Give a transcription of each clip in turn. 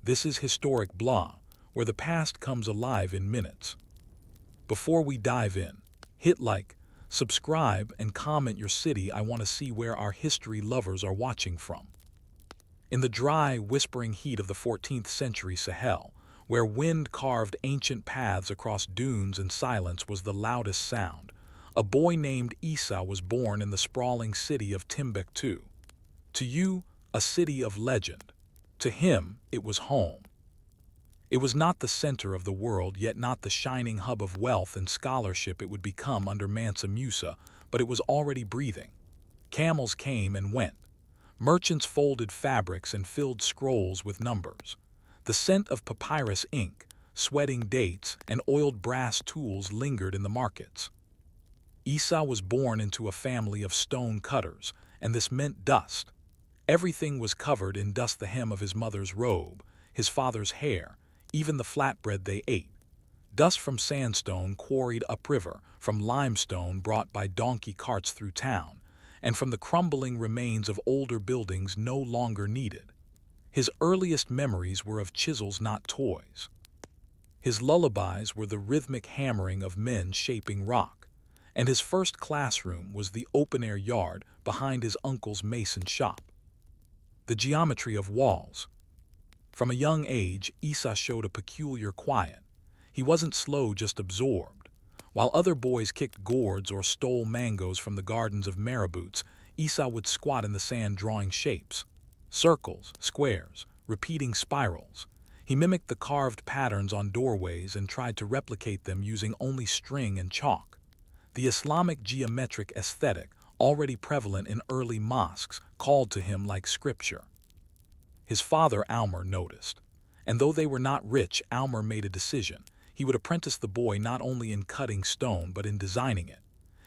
This is Historic Blah, where the past comes alive in minutes. Before we dive in, hit like, subscribe, and comment your city. I want to see where our history lovers are watching from. In the dry, whispering heat of the 14th century Sahel, where wind carved ancient paths across dunes and silence was the loudest sound, a boy named Isa was born in the sprawling city of Timbuktu. To you, a city of legend. To him, it was home. It was not the center of the world, yet not the shining hub of wealth and scholarship it would become under Mansa Musa, but it was already breathing. Camels came and went. Merchants folded fabrics and filled scrolls with numbers. The scent of papyrus ink, sweating dates, and oiled brass tools lingered in the markets. Isa was born into a family of stone cutters, and this meant dust. Everything was covered in dust: the hem of his mother's robe, his father's hair, even the flatbread they ate. Dust from sandstone quarried upriver, from limestone brought by donkey carts through town, and from the crumbling remains of older buildings no longer needed. His earliest memories were of chisels, not toys. His lullabies were the rhythmic hammering of men shaping rock, and his first classroom was the open-air yard behind his uncle's mason shop. The geometry of walls. From a young age, Isa showed a peculiar quiet. He wasn't slow, just absorbed. While other boys kicked gourds or stole mangoes from the gardens of marabouts, Isa would squat in the sand drawing shapes. Circles, squares, repeating spirals. He mimicked the carved patterns on doorways and tried to replicate them using only string and chalk. The Islamic geometric aesthetic, already prevalent in early mosques, called to him like scripture. His father, Almer, noticed. And though they were not rich, Almer made a decision. He would apprentice the boy not only in cutting stone but in designing it.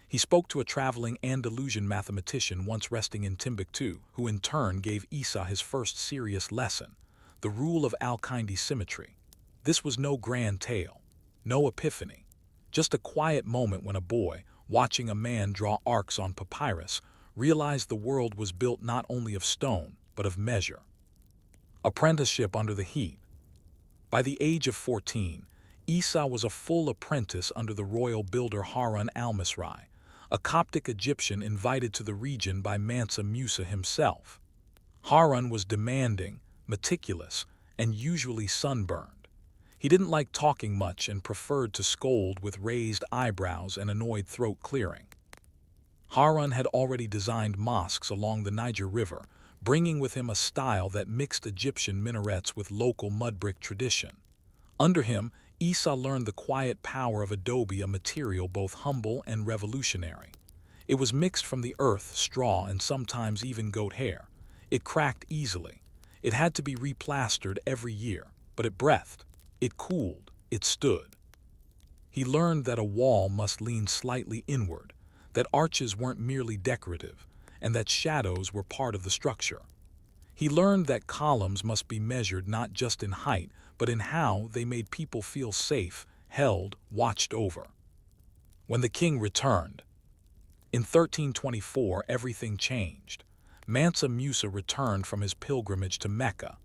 He spoke to a traveling Andalusian mathematician once resting in Timbuktu, who in turn gave Isa his first serious lesson, the rule of Al-Kindi symmetry. This was no grand tale, no epiphany, just a quiet moment when a boy, watching a man draw arcs on papyrus, realized the world was built not only of stone, but of measure. Apprenticeship under the heat. By the age of 14, Isa was a full apprentice under the royal builder Harun al-Misri, a Coptic Egyptian invited to the region by Mansa Musa himself. Harun was demanding, meticulous, and usually sunburned. He didn't like talking much and preferred to scold with raised eyebrows and annoyed throat clearing. Harun had already designed mosques along the Niger River, bringing with him a style that mixed Egyptian minarets with local mud brick tradition. Under him, Isa learned the quiet power of adobe, a material both humble and revolutionary. It was mixed from the earth, straw, and sometimes even goat hair. It cracked easily. It had to be replastered every year, but it breathed, it cooled, it stood. He learned that a wall must lean slightly inward, that arches weren't merely decorative, and that shadows were part of the structure. He learned that columns must be measured not just in height, but in how they made people feel safe, held, watched over. When the king returned, in 1324, everything changed. Mansa Musa returned from his pilgrimage to Mecca.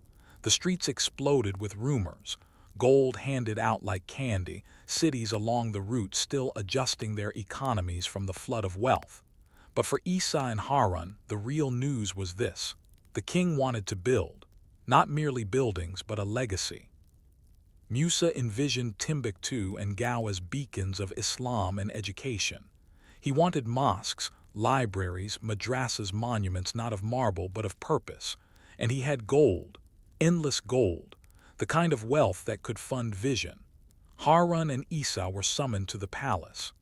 The streets exploded with rumors, gold handed out like candy, cities along the route still adjusting their economies from the flood of wealth. But for Isa and Harun, the real news was this. The king wanted to build, not merely buildings, but a legacy. Musa envisioned Timbuktu and Gao as beacons of Islam and education. He wanted mosques, libraries, madrasas, monuments not of marble but of purpose. And he had gold, endless gold, the kind of wealth that could fund vision. Harun and Isa were summoned to the palace.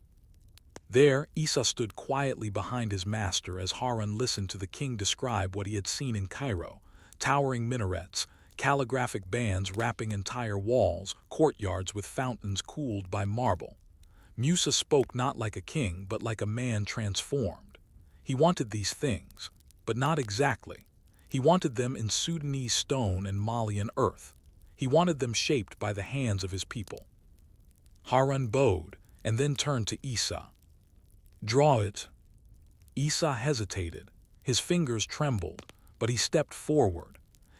There, Isa stood quietly behind his master as Harun listened to the king describe what he had seen in Cairo: towering minarets, calligraphic bands wrapping entire walls, courtyards with fountains cooled by marble. Musa spoke not like a king, but like a man transformed. He wanted these things, but not exactly. He wanted them in Sudanese stone and Malian earth. He wanted them shaped by the hands of his people. Harun bowed, and then turned to Isa. "Draw it." Isa hesitated. His fingers trembled, but he stepped forward.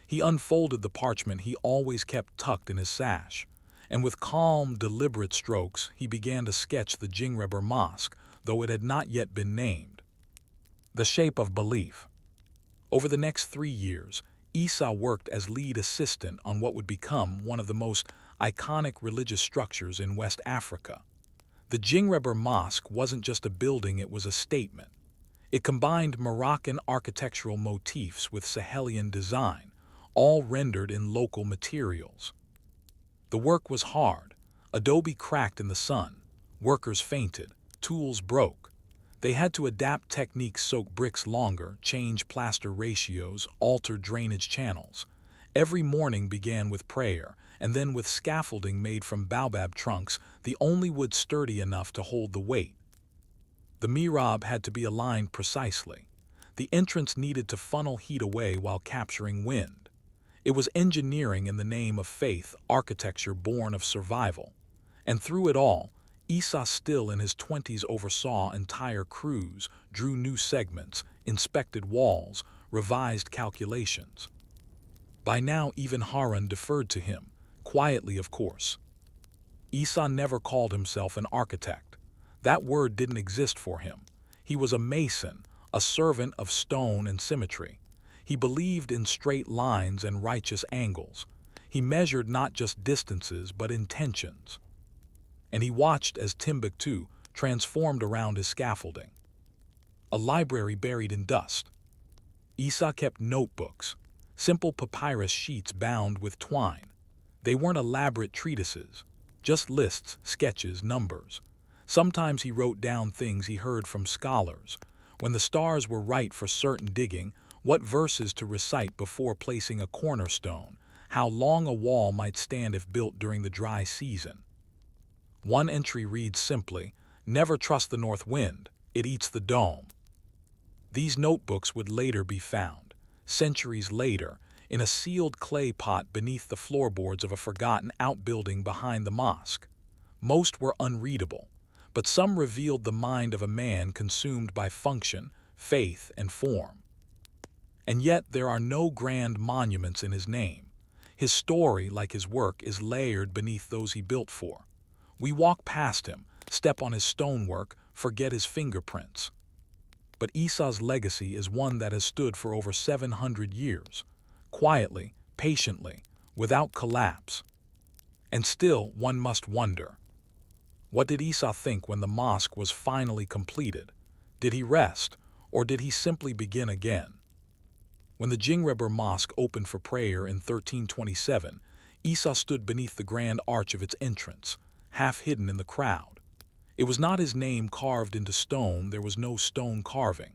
He unfolded the parchment he always kept tucked in his sash, and with calm, deliberate strokes he began to sketch the Jingreber Mosque, though it had not yet been named. The shape of belief. Over the next 3 years, Isa worked as lead assistant on what would become one of the most iconic religious structures in West Africa. The Jingreber Mosque wasn't just a building, it was a statement. It combined Moroccan architectural motifs with Sahelian design, all rendered in local materials. The work was hard. Adobe cracked in the sun. Workers fainted. Tools broke. They had to adapt techniques, soak bricks longer, change plaster ratios, alter drainage channels. Every morning began with prayer, and then with scaffolding made from baobab trunks, the only wood sturdy enough to hold the weight. The mihrab had to be aligned precisely. The entrance needed to funnel heat away while capturing wind. It was engineering in the name of faith, architecture born of survival. And through it all, Isa, still in his 20s, oversaw entire crews, drew new segments, inspected walls, revised calculations. By now even Harun deferred to him, quietly of course. Isa never called himself an architect. That word didn't exist for him. He was a mason, a servant of stone and symmetry. He believed in straight lines and righteous angles. He measured not just distances but intentions. And he watched as Timbuktu transformed around his scaffolding. A library buried in dust. Isa kept notebooks, simple papyrus sheets bound with twine. They weren't elaborate treatises, just lists, sketches, numbers. Sometimes he wrote down things he heard from scholars, when the stars were right for certain digging, what verses to recite before placing a cornerstone, how long a wall might stand if built during the dry season. One entry reads simply, "Never trust the north wind, it eats the dome." These notebooks would later be found, centuries later, in a sealed clay pot beneath the floorboards of a forgotten outbuilding behind the mosque. Most were unreadable, but some revealed the mind of a man consumed by function, faith, and form. And yet there are no grand monuments in his name. His story, like his work, is layered beneath those he built for. We walk past him, step on his stonework, forget his fingerprints. But Isa's legacy is one that has stood for over 700 years, quietly, patiently, without collapse. And still, one must wonder, what did Isa think when the mosque was finally completed? Did he rest, or did he simply begin again? When the Jingreber Mosque opened for prayer in 1327, Isa stood beneath the grand arch of its entrance, half hidden in the crowd. It was not his name carved into stone, there was no stone carving.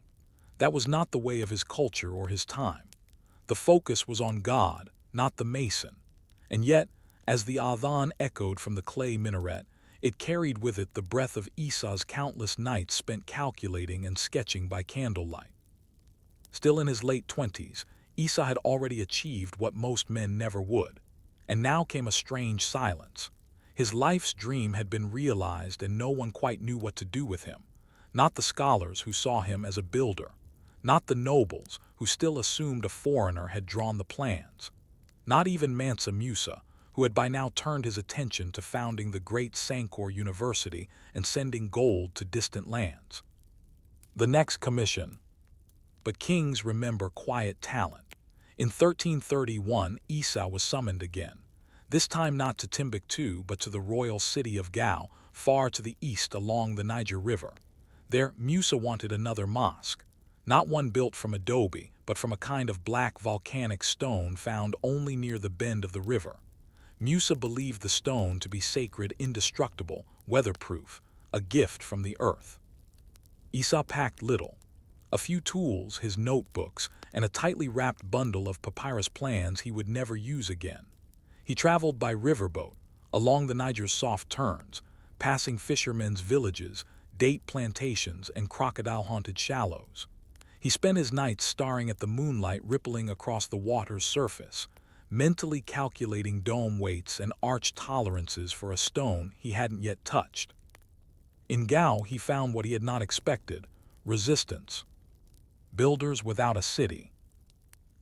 That was not the way of his culture or his time. The focus was on God, not the mason. And yet, as the adhan echoed from the clay minaret, it carried with it the breath of Isa's countless nights spent calculating and sketching by candlelight. Still in his late 20s, Isa had already achieved what most men never would. And now came a strange silence. His life's dream had been realized and no one quite knew what to do with him. Not the scholars who saw him as a builder. Not the nobles who still assumed a foreigner had drawn the plans. Not even Mansa Musa, who had by now turned his attention to founding the great Sankore University and sending gold to distant lands. The next commission. But kings remember quiet talent. In 1331, Isa was summoned again. This time not to Timbuktu, but to the royal city of Gao, far to the east along the Niger River. There, Musa wanted another mosque. Not one built from adobe, but from a kind of black volcanic stone found only near the bend of the river. Musa believed the stone to be sacred, indestructible, weatherproof, a gift from the earth. Isa packed little. A few tools, his notebooks, and a tightly wrapped bundle of papyrus plans he would never use again. He traveled by riverboat, along the Niger's soft turns, passing fishermen's villages, date plantations, and crocodile-haunted shallows. He spent his nights staring at the moonlight rippling across the water's surface, mentally calculating dome weights and arch tolerances for a stone he hadn't yet touched. In Gao, he found what he had not expected: resistance. Builders without a city.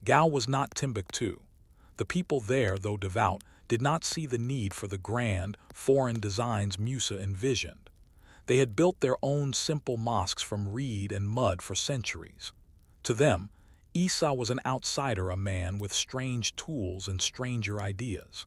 Gao was not Timbuktu. The people there, though devout, did not see the need for the grand, foreign designs Musa envisioned. They had built their own simple mosques from reed and mud for centuries. To them, Isa was an outsider, a man with strange tools and stranger ideas.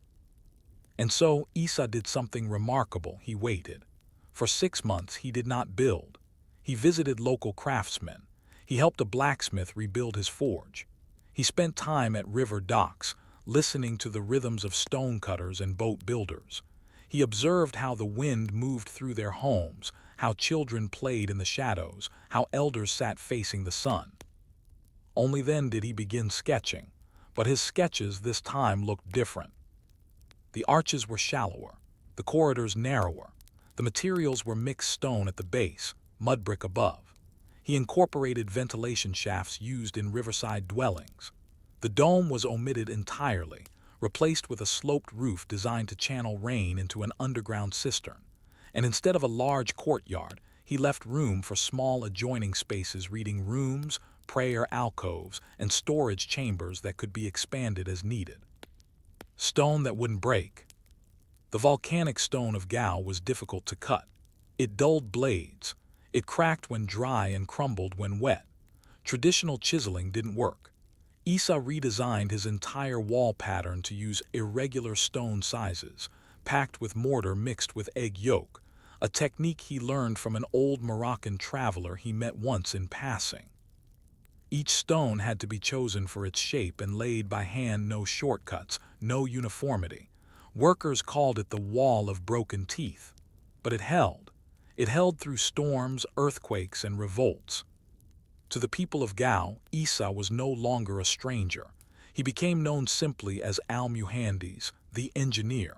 And so Isa did something remarkable. He waited. For 6 months he did not build. He visited local craftsmen. He helped a blacksmith rebuild his forge. He spent time at river docks, listening to the rhythms of stonecutters and boat builders. He observed how the wind moved through their homes, how children played in the shadows, how elders sat facing the sun. Only then did he begin sketching, but his sketches this time looked different. The arches were shallower, the corridors narrower. The materials were mixed stone at the base, mud brick above. He incorporated ventilation shafts used in riverside dwellings. The dome was omitted entirely, replaced with a sloped roof designed to channel rain into an underground cistern. And instead of a large courtyard, he left room for small adjoining spaces, reading rooms, prayer alcoves, and storage chambers that could be expanded as needed. Stone that wouldn't break. The volcanic stone of Gao was difficult to cut. It dulled blades. It cracked when dry and crumbled when wet. Traditional chiseling didn't work. Isa redesigned his entire wall pattern to use irregular stone sizes, packed with mortar mixed with egg yolk, a technique he learned from an old Moroccan traveler he met once in passing. Each stone had to be chosen for its shape and laid by hand, no shortcuts, no uniformity. Workers called it the wall of broken teeth. But it held. It held through storms, earthquakes, and revolts. To the people of Gao, Isa was no longer a stranger. He became known simply as Al-Muhandis, the engineer.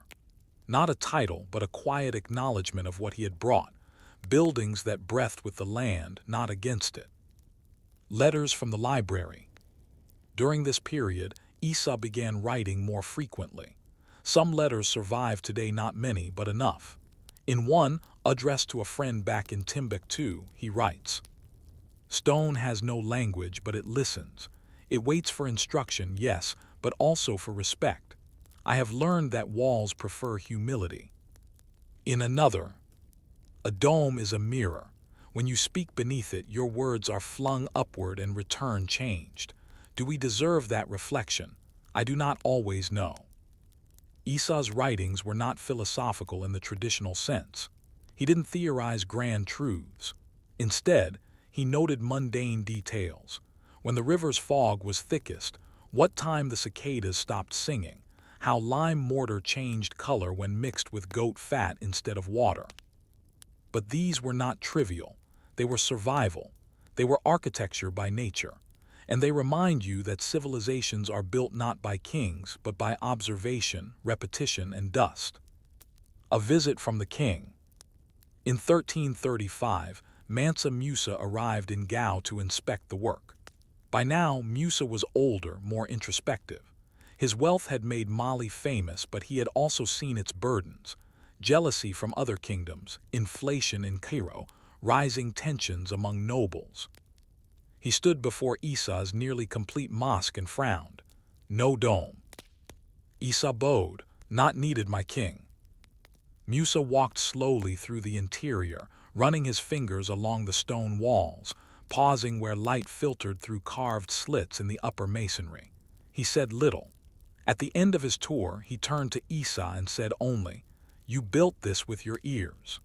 Not a title, but a quiet acknowledgement of what he had brought. Buildings that breathed with the land, not against it. Letters from the library. During this period, Isa began writing more frequently. Some letters survive today, not many, but enough. In one, addressed to a friend back in Timbuktu, he writes, "Stone has no language, but it listens. It waits for instruction, yes, but also for respect. I have learned that walls prefer humility." In another, "A dome is a mirror. When you speak beneath it, your words are flung upward and return changed. Do we deserve that reflection? I do not always know." Isa's writings were not philosophical in the traditional sense. He didn't theorize grand truths. Instead, he noted mundane details. When the river's fog was thickest, what time the cicadas stopped singing, how lime mortar changed color when mixed with goat fat instead of water. But these were not trivial. They were survival. They were architecture by nature. And they remind you that civilizations are built not by kings, but by observation, repetition, and dust. A visit from the king. In 1335, Mansa Musa arrived in Gao to inspect the work. By now, Musa was older, more introspective. His wealth had made Mali famous, but he had also seen its burdens: jealousy from other kingdoms, inflation in Cairo, rising tensions among nobles. He stood before Isa's nearly complete mosque and frowned. "No dome." Isa bowed. "Not needed, my king." Musa walked slowly through the interior, running his fingers along the stone walls, pausing where light filtered through carved slits in the upper masonry. He said little. At the end of his tour, he turned to Isa and said only, "You built this with your ears."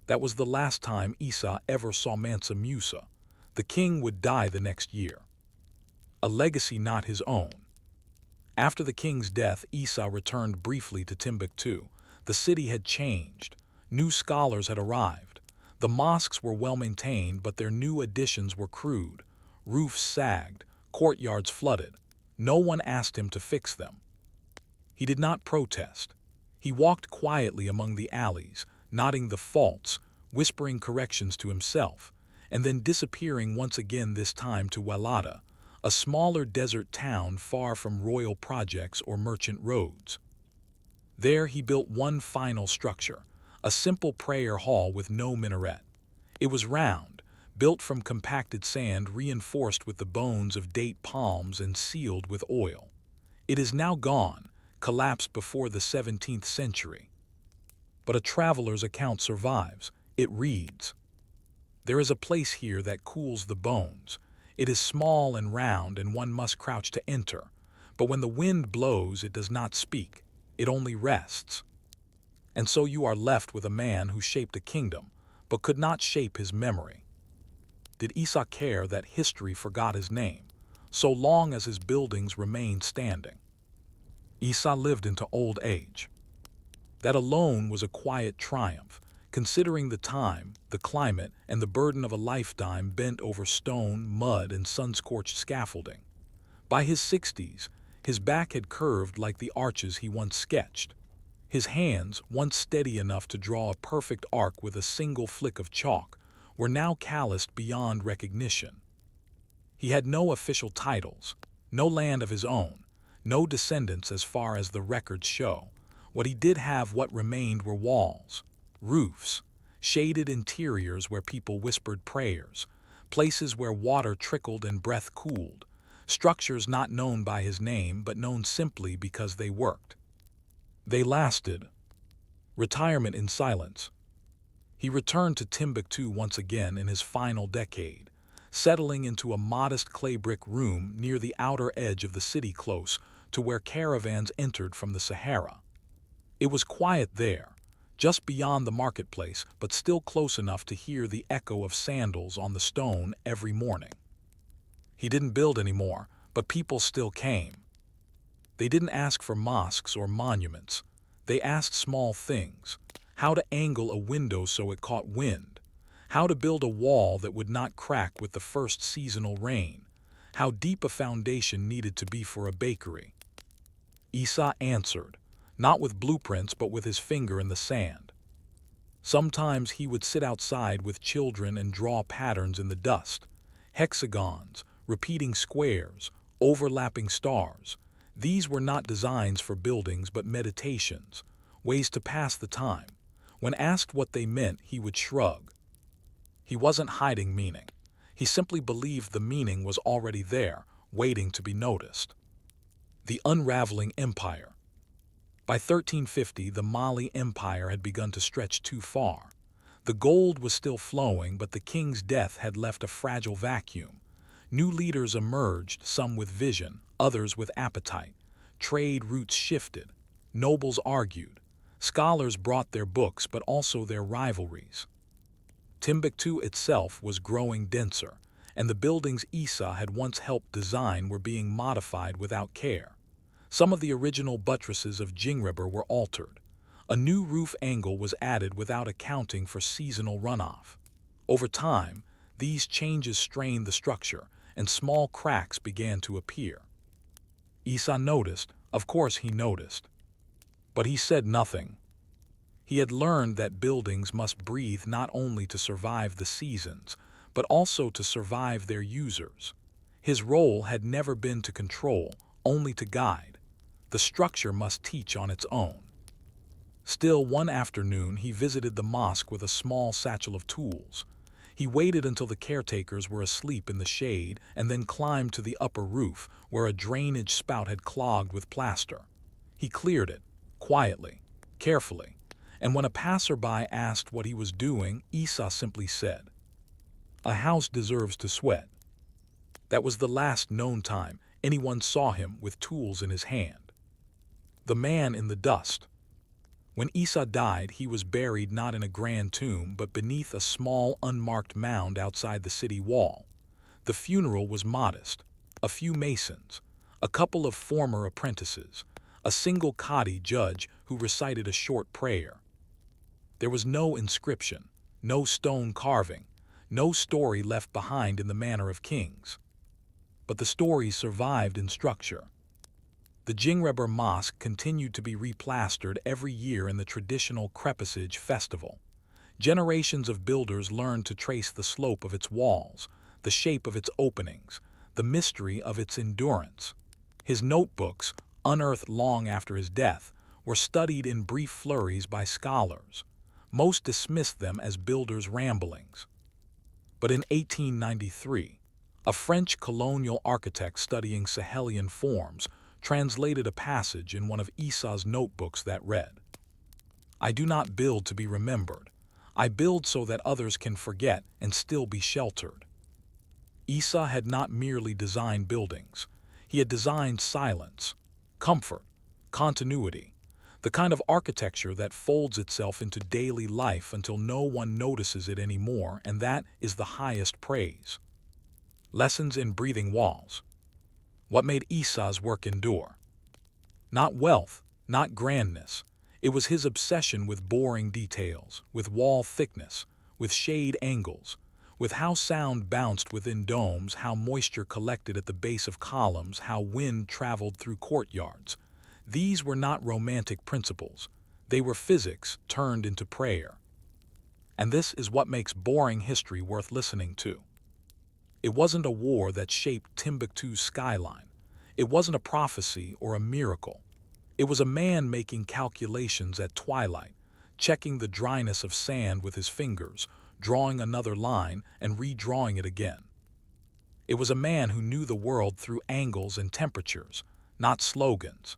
That was the last time Isa ever saw Mansa Musa. The king would die the next year. A legacy not his own. After the king's death, Isa returned briefly to Timbuktu. The city had changed. New scholars had arrived. The mosques were well maintained, but their new additions were crude. Roofs sagged, courtyards flooded. No one asked him to fix them. He did not protest. He walked quietly among the alleys, noting the faults, whispering corrections to himself, and then disappearing once again, this time to Walata, a smaller desert town far from royal projects or merchant roads. There he built one final structure, a simple prayer hall with no minaret. It was round, built from compacted sand reinforced with the bones of date palms and sealed with oil. It is now gone, collapsed before the 17th century. But a traveler's account survives. It reads, "There is a place here that cools the bones. It is small and round, and one must crouch to enter. But when the wind blows, it does not speak. It only rests." And so you are left with a man who shaped a kingdom, but could not shape his memory. Did Isa care that history forgot his name, so long as his buildings remained standing? Isa lived into old age. That alone was a quiet triumph, considering the time, the climate, and the burden of a lifetime bent over stone, mud, and sun-scorched scaffolding. By his 60s, his back had curved like the arches he once sketched. His hands, once steady enough to draw a perfect arc with a single flick of chalk, were now calloused beyond recognition. He had no official titles, no land of his own, no descendants as far as the records show. What he did have, what remained, were walls, roofs, shaded interiors where people whispered prayers, places where water trickled and breath cooled, structures not known by his name but known simply because they worked. They lasted. Retirement in silence. He returned to Timbuktu once again in his final decade, settling into a modest clay brick room near the outer edge of the city close to where caravans entered from the Sahara. It was quiet there, just beyond the marketplace, but still close enough to hear the echo of sandals on the stone every morning. He didn't build anymore, but people still came. They didn't ask for mosques or monuments. They asked small things: how to angle a window so it caught wind, how to build a wall that would not crack with the first seasonal rain, how deep a foundation needed to be for a bakery. Isa answered, not with blueprints but with his finger in the sand. Sometimes he would sit outside with children and draw patterns in the dust, hexagons, repeating squares, overlapping stars. These were not designs for buildings but meditations, ways to pass the time. When asked what they meant, he would shrug. He wasn't hiding meaning. He simply believed the meaning was already there, waiting to be noticed. The unraveling empire. By 1350, the Mali Empire had begun to stretch too far. The gold was still flowing, but the king's death had left a fragile vacuum. New leaders emerged, some with vision, others with appetite. Trade routes shifted. Nobles argued. Scholars brought their books, but also their rivalries. Timbuktu itself was growing denser, and the buildings Isa had once helped design were being modified without care. Some of the original buttresses of Jingribur were altered. A new roof angle was added without accounting for seasonal runoff. Over time, these changes strained the structure, and small cracks began to appear. Isa noticed, of course he noticed. But he said nothing. He had learned that buildings must breathe not only to survive the seasons, but also to survive their users. His role had never been to control, only to guide. The structure must teach on its own. Still, one afternoon he visited the mosque with a small satchel of tools. He waited until the caretakers were asleep in the shade and then climbed to the upper roof where a drainage spout had clogged with plaster. He cleared it, quietly, carefully, and when a passerby asked what he was doing, Isa simply said, "A house deserves to sweat." That was the last known time anyone saw him with tools in his hand. The man in the dust. When Isa died, he was buried not in a grand tomb, but beneath a small, unmarked mound outside the city wall. The funeral was modest. A few masons, a couple of former apprentices, a single Qadi judge who recited a short prayer. There was no inscription, no stone carving, no story left behind in the manner of kings. But the stories survived in structure. The Jingribur Mosque continued to be replastered every year in the traditional Crepusage festival. Generations of builders learned to trace the slope of its walls, the shape of its openings, the mystery of its endurance. His notebooks, unearthed long after his death, were studied in brief flurries by scholars. Most dismissed them as builders' ramblings. But in 1893, a French colonial architect studying Sahelian forms translated a passage in one of Esau's notebooks that read, "I do not build to be remembered. I build so that others can forget and still be sheltered." Esau had not merely designed buildings. He had designed silence, comfort, continuity, the kind of architecture that folds itself into daily life until no one notices it anymore, and that is the highest praise. Lessons in breathing walls. What made Esau's work endure? Not wealth, not grandness. It was his obsession with boring details, with wall thickness, with shade angles, with how sound bounced within domes, how moisture collected at the base of columns, how wind traveled through courtyards. These were not romantic principles. They were physics turned into prayer. And this is what makes boring history worth listening to. It wasn't a war that shaped Timbuktu's skyline. It wasn't a prophecy or a miracle. It was a man making calculations at twilight, checking the dryness of sand with his fingers, drawing another line and redrawing it again. It was a man who knew the world through angles and temperatures, not slogans.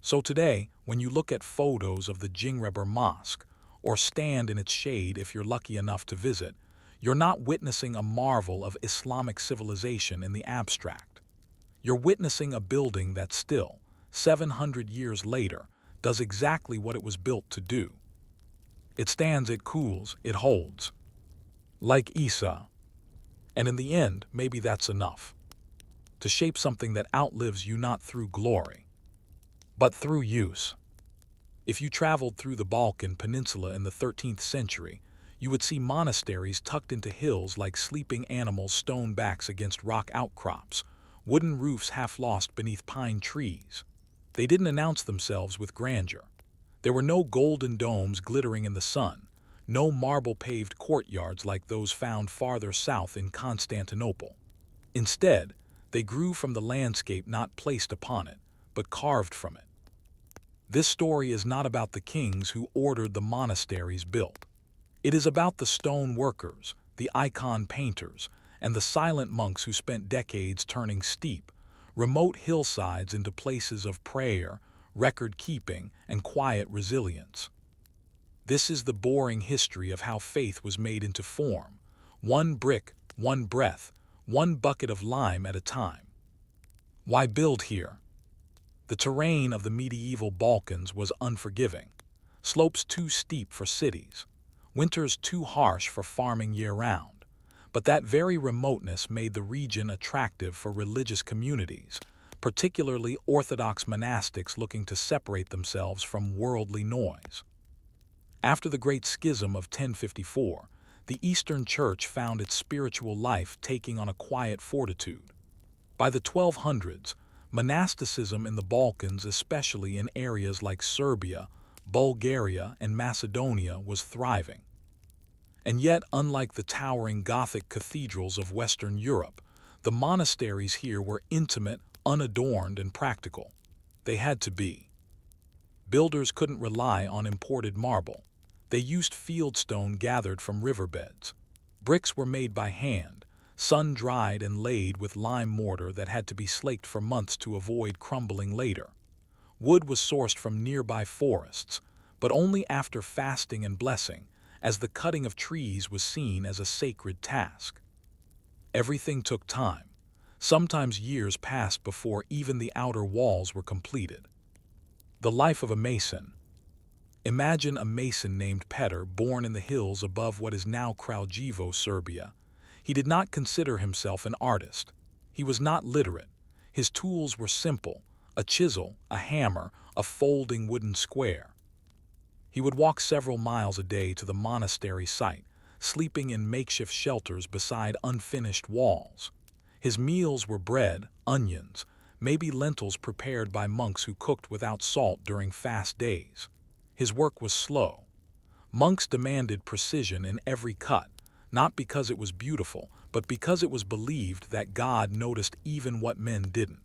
So today, when you look at photos of the Jingreber Mosque, or stand in its shade if you're lucky enough to visit, you're not witnessing a marvel of Islamic civilization in the abstract. You're witnessing a building that still, 700 years later, does exactly what it was built to do. It stands, it cools, it holds. Like Esau. And in the end, maybe that's enough. To shape something that outlives you not through glory, but through use. If you traveled through the Balkan Peninsula in the 13th century, you would see monasteries tucked into hills like sleeping animals, stone backs against rock outcrops, wooden roofs half lost beneath pine trees. They didn't announce themselves with grandeur. There were no golden domes glittering in the sun, no marble-paved courtyards like those found farther south in Constantinople. Instead, they grew from the landscape, not placed upon it, but carved from it. This story is not about the kings who ordered the monasteries built. It is about the stone workers, the icon painters, and the silent monks who spent decades turning steep, remote hillsides into places of prayer, record-keeping, and quiet resilience. This is the boring history of how faith was made into form, one brick, one breath, one bucket of lime at a time. Why build here? The terrain of the medieval Balkans was unforgiving, slopes too steep for cities, winters too harsh for farming year-round. But that very remoteness made the region attractive for religious communities, particularly Orthodox monastics looking to separate themselves from worldly noise. After the Great Schism of 1054, the Eastern Church found its spiritual life taking on a quiet fortitude. By the 1200s, monasticism in the Balkans, especially in areas like Serbia, Bulgaria, and Macedonia, was thriving. And yet, unlike the towering Gothic cathedrals of Western Europe, the monasteries here were intimate, unadorned, and practical. They had to be. Builders couldn't rely on imported marble. They used fieldstone gathered from riverbeds. Bricks were made by hand, sun-dried and laid with lime mortar that had to be slaked for months to avoid crumbling later. Wood was sourced from nearby forests, but only after fasting and blessing, as the cutting of trees was seen as a sacred task. Everything took time. Sometimes years passed before even the outer walls were completed. The life of a mason. Imagine a mason named Petar, born in the hills above what is now Kraljevo, Serbia. He did not consider himself an artist. He was not literate. His tools were simple: a chisel, a hammer, a folding wooden square. He would walk several miles a day to the monastery site, sleeping in makeshift shelters beside unfinished walls. His meals were bread, onions, maybe lentils prepared by monks who cooked without salt during fast days. His work was slow. Monks demanded precision in every cut, not because it was beautiful, but because it was believed that God noticed even what men didn't.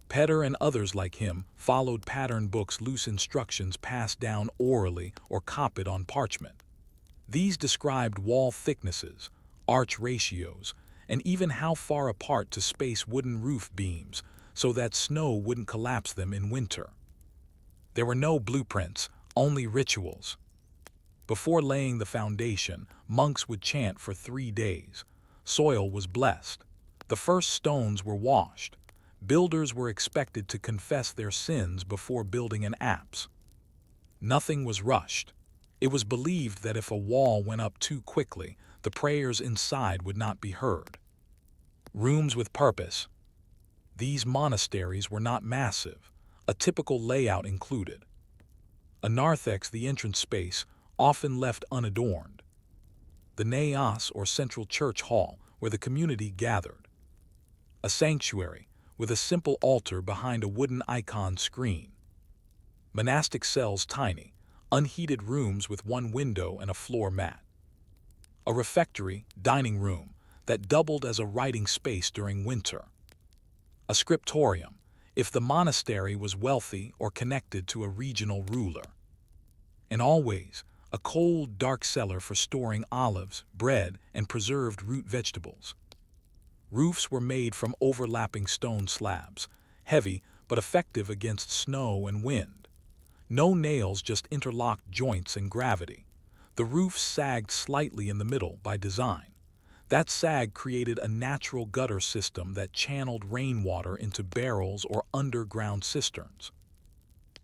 Petar and others like him followed pattern books, loose instructions passed down orally or copied on parchment. These described wall thicknesses, arch ratios, and even how far apart to space wooden roof beams, so that snow wouldn't collapse them in winter. There were no blueprints, only rituals. Before laying the foundation, monks would chant for 3 days. Soil was blessed. The first stones were washed. Builders were expected to confess their sins before building an apse. Nothing was rushed. It was believed that if a wall went up too quickly, the prayers inside would not be heard. Rooms with purpose. These monasteries were not massive. A typical layout included a narthex, the entrance space, often left unadorned; the naos, or central church hall, where the community gathered; a sanctuary, with a simple altar behind a wooden icon screen; monastic cells, tiny, unheated rooms with one window and a floor mat; a refectory, dining room, that doubled as a writing space during winter; a scriptorium, if the monastery was wealthy or connected to a regional ruler; and always a cold, dark cellar for storing olives, bread, and preserved root vegetables. Roofs were made from overlapping stone slabs, heavy but effective against snow and wind. No nails, just interlocked joints and gravity. The roof sagged slightly in the middle by design. That sag created a natural gutter system that channeled rainwater into barrels or underground cisterns.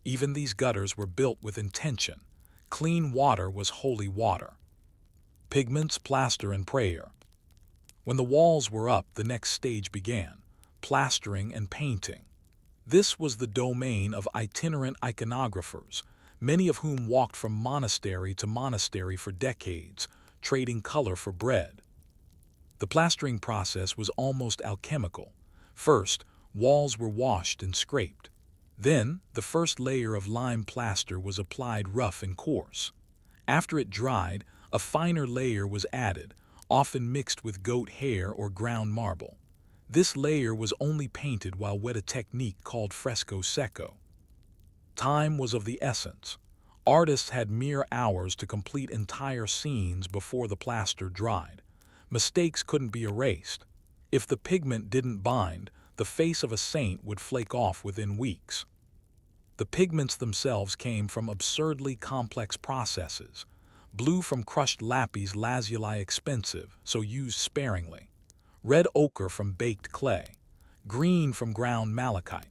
Even these gutters were built with intention. Clean water was holy water. Pigments, plaster, and prayer. When the walls were up, the next stage began: plastering and painting. This was the domain of itinerant iconographers, many of whom walked from monastery to monastery for decades, trading color for bread. The plastering process was almost alchemical. First, walls were washed and scraped. Then, the first layer of lime plaster was applied rough and coarse. After it dried, a finer layer was added, often mixed with goat hair or ground marble. This layer was only painted while wet, a technique called fresco secco. Time was of the essence. Artists had mere hours to complete entire scenes before the plaster dried. Mistakes couldn't be erased. If the pigment didn't bind, the face of a saint would flake off within weeks. The pigments themselves came from absurdly complex processes. Blue from crushed lapis lazuli, expensive, so used sparingly; red ochre from baked clay; green from ground malachite;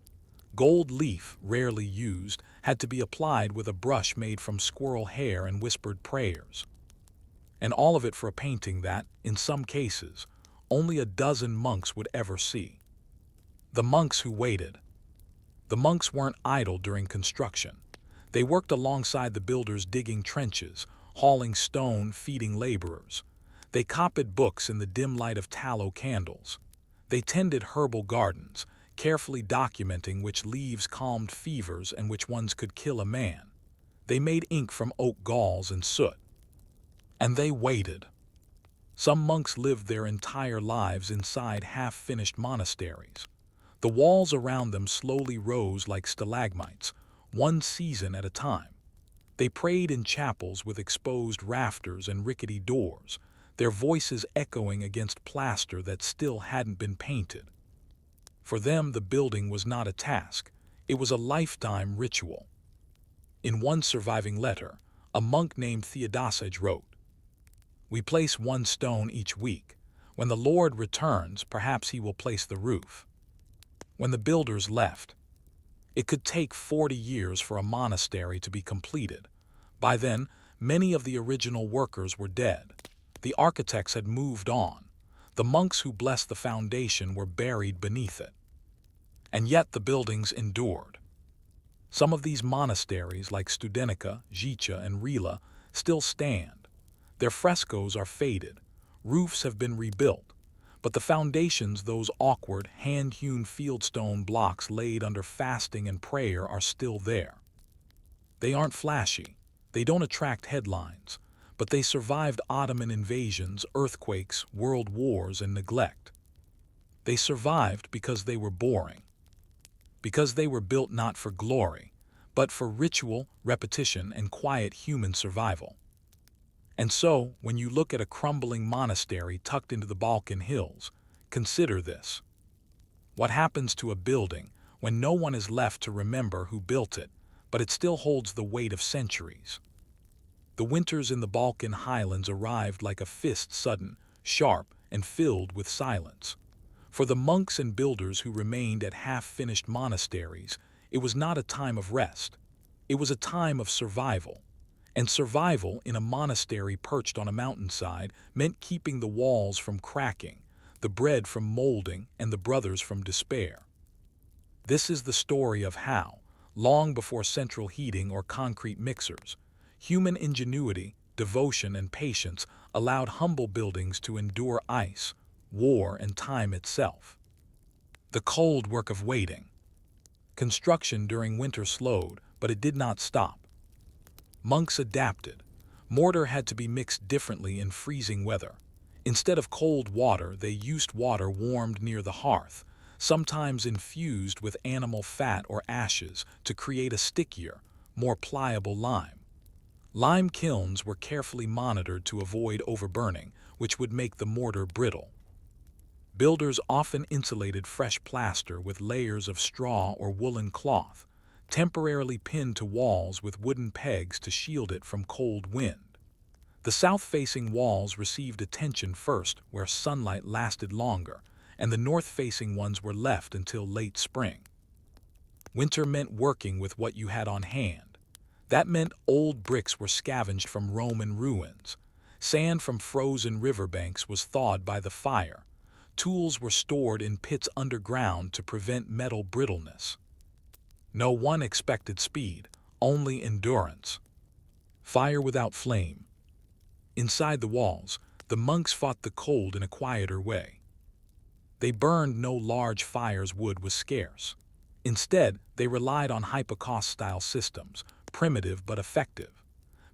gold leaf, rarely used, had to be applied with a brush made from squirrel hair and whispered prayers. And all of it for a painting that, in some cases, only a dozen monks would ever see. The monks who waited. The monks weren't idle during construction. They worked alongside the builders, digging trenches, hauling stone, feeding laborers. They copied books in the dim light of tallow candles. They tended herbal gardens, carefully documenting which leaves calmed fevers and which ones could kill a man. They made ink from oak galls and soot. And they waited. Some monks lived their entire lives inside half-finished monasteries. The walls around them slowly rose like stalagmites, one season at a time. They prayed in chapels with exposed rafters and rickety doors, their voices echoing against plaster that still hadn't been painted. For them, the building was not a task, it was a lifetime ritual. In one surviving letter, a monk named Theodosage wrote, "We place one stone each week. When the Lord returns, perhaps he will place the roof." When the builders left, it could take 40 years for a monastery to be completed. By then, many of the original workers were dead. The architects had moved on. The monks who blessed the foundation were buried beneath it. And yet the buildings endured. Some of these monasteries, like Studenica, Gicha, and Rila, still stand. Their frescoes are faded. Roofs have been rebuilt. But the foundations, those awkward, hand-hewn fieldstone blocks laid under fasting and prayer, are still there. They aren't flashy. They don't attract headlines. But they survived Ottoman invasions, earthquakes, world wars, and neglect. They survived because they were boring. Because they were built not for glory, but for ritual, repetition, and quiet human survival. And so, when you look at a crumbling monastery tucked into the Balkan hills, consider this. What happens to a building when no one is left to remember who built it, but it still holds the weight of centuries? The winters in the Balkan highlands arrived like a fist, sudden, sharp, and filled with silence. For the monks and builders who remained at half-finished monasteries, it was not a time of rest. It was a time of survival. And survival in a monastery perched on a mountainside meant keeping the walls from cracking, the bread from molding, and the brothers from despair. This is the story of how, long before central heating or concrete mixers, human ingenuity, devotion, and patience allowed humble buildings to endure ice, war, and time itself. The cold work of waiting. Construction during winter slowed, but it did not stop. Monks adapted. Mortar had to be mixed differently in freezing weather. Instead of cold water, they used water warmed near the hearth, sometimes infused with animal fat or ashes to create a stickier, more pliable lime. Lime kilns were carefully monitored to avoid overburning, which would make the mortar brittle. Builders often insulated fresh plaster with layers of straw or woolen cloth, temporarily pinned to walls with wooden pegs to shield it from cold wind. The south-facing walls received attention first where sunlight lasted longer, and the north-facing ones were left until late spring. Winter meant working with what you had on hand. That meant old bricks were scavenged from Roman ruins. Sand from frozen riverbanks was thawed by the fire. Tools were stored in pits underground to prevent metal brittleness. No one expected speed, only endurance. Fire without flame. Inside the walls, the monks fought the cold in a quieter way. They burned no large fires, wood was scarce. Instead, they relied on hypocaust-style systems, primitive but effective.